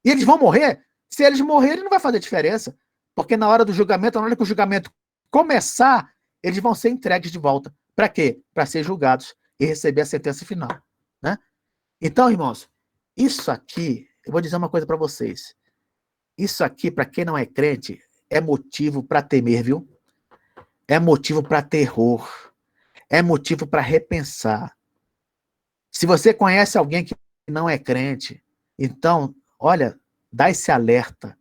E eles vão morrer? Se eles morrerem, não vai fazer diferença. Porque na hora do julgamento, na hora que o julgamento começar, eles vão ser entregues de volta. Para quê? Para ser julgados e receber a sentença final. Né? Então, irmãos, isso aqui, eu vou dizer uma coisa para vocês. Isso aqui, para quem não é crente, é motivo para temer, viu? É motivo para terror. é motivo para repensar. Se você conhece alguém que não é crente, então, olha, dá esse alerta.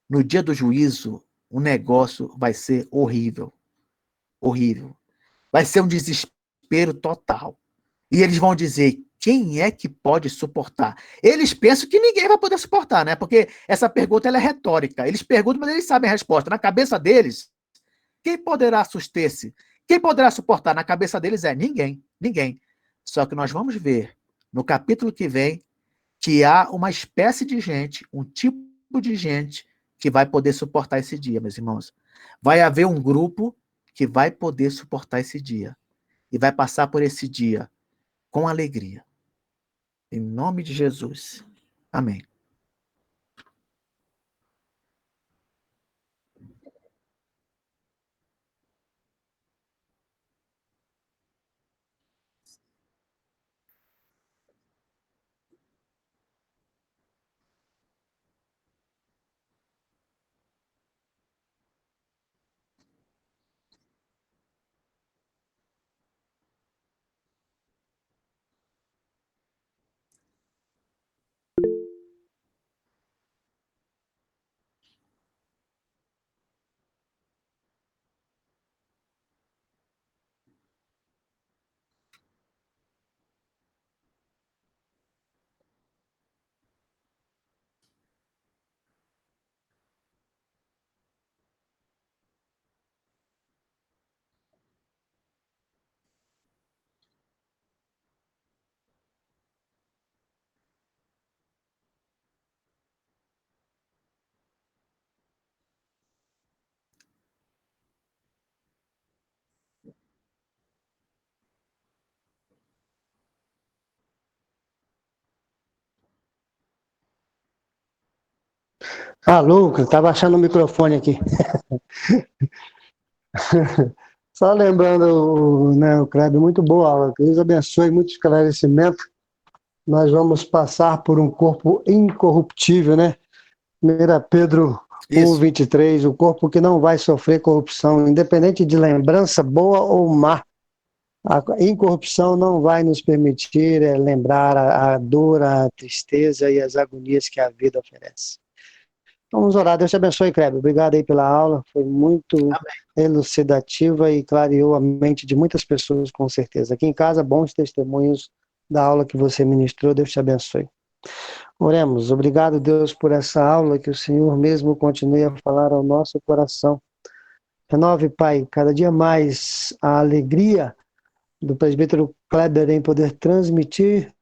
No dia do juízo, o negócio vai ser horrível. Horrível. Vai ser um desespero total. E eles vão dizer, quem é que pode suportar? Eles pensam que ninguém vai poder suportar, né? Porque essa pergunta ela é retórica. Eles perguntam, mas eles sabem a resposta. Na cabeça deles, quem poderá suster-se? Quem poderá suportar? Na cabeça deles é ninguém. Ninguém. Só que nós vamos ver, no capítulo que vem, que há uma espécie de gente, um tipo de gente que vai poder suportar esse dia, meus irmãos. Vai haver um grupo que vai poder suportar esse dia. E vai passar por esse dia com alegria. Em nome de Jesus. Amém. Ah, Lucas, estava achando o microfone aqui. Só lembrando, né, o Kleber, muito boa aula. Que Deus abençoe, muito esclarecimento. Nós vamos passar por um corpo incorruptível, né? 1 Pedro Isso. 1:23, o corpo que não vai sofrer corrupção, independente de lembrança boa ou má. A incorrupção não vai nos permitir lembrar a dor, a tristeza e as agonias que a vida oferece. Vamos orar. Deus te abençoe, Kleber. Obrigado aí pela aula. Foi muito elucidativa e clareou a mente de muitas pessoas, com certeza. Aqui em casa, bons testemunhos da aula que você ministrou. Deus te abençoe. Oremos. Obrigado, Deus, por essa aula, que o Senhor mesmo continue a falar ao nosso coração. Renove, Pai, cada dia mais a alegria do presbítero Kleber em poder transmitir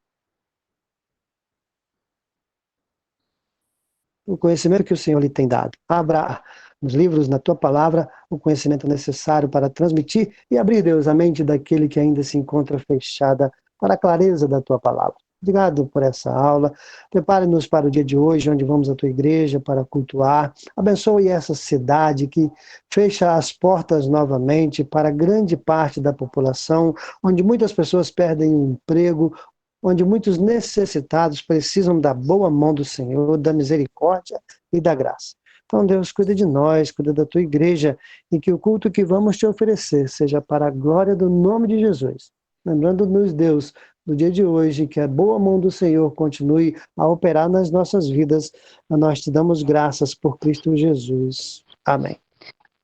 o conhecimento que o Senhor lhe tem dado. Abra nos livros, na tua palavra, o conhecimento necessário para transmitir e abrir, Deus, a mente daquele que ainda se encontra fechada para a clareza da tua palavra. Obrigado por essa aula. Prepare-nos para o dia de hoje, onde vamos à tua igreja para cultuar. Abençoe essa cidade que fecha as portas novamente para grande parte da população, onde muitas pessoas perdem o emprego, onde muitos necessitados precisam da boa mão do Senhor, da misericórdia e da graça. Então, Deus, cuida de nós, cuida da tua igreja, e que o culto que vamos te oferecer seja para a glória do nome de Jesus. Lembrando-nos, Deus, no dia de hoje, que a boa mão do Senhor continue a operar nas nossas vidas. Nós te damos graças por Cristo Jesus. Amém.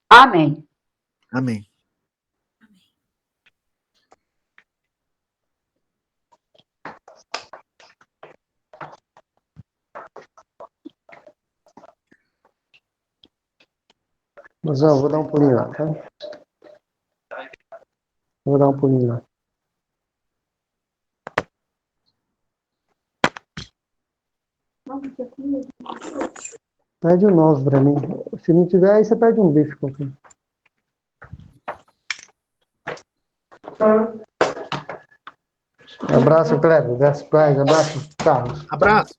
Amém. Amém. Mas eu vou dar um pulinho lá, tá? Vou dar um pulinho lá. Pede um novo pra mim. Se não tiver, aí você pede um bife qualquer. Abraço, Kleber. Abraço, Carlos. Abraço.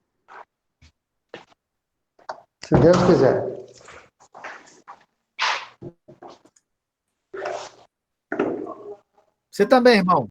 Se Deus quiser. Você também, irmão.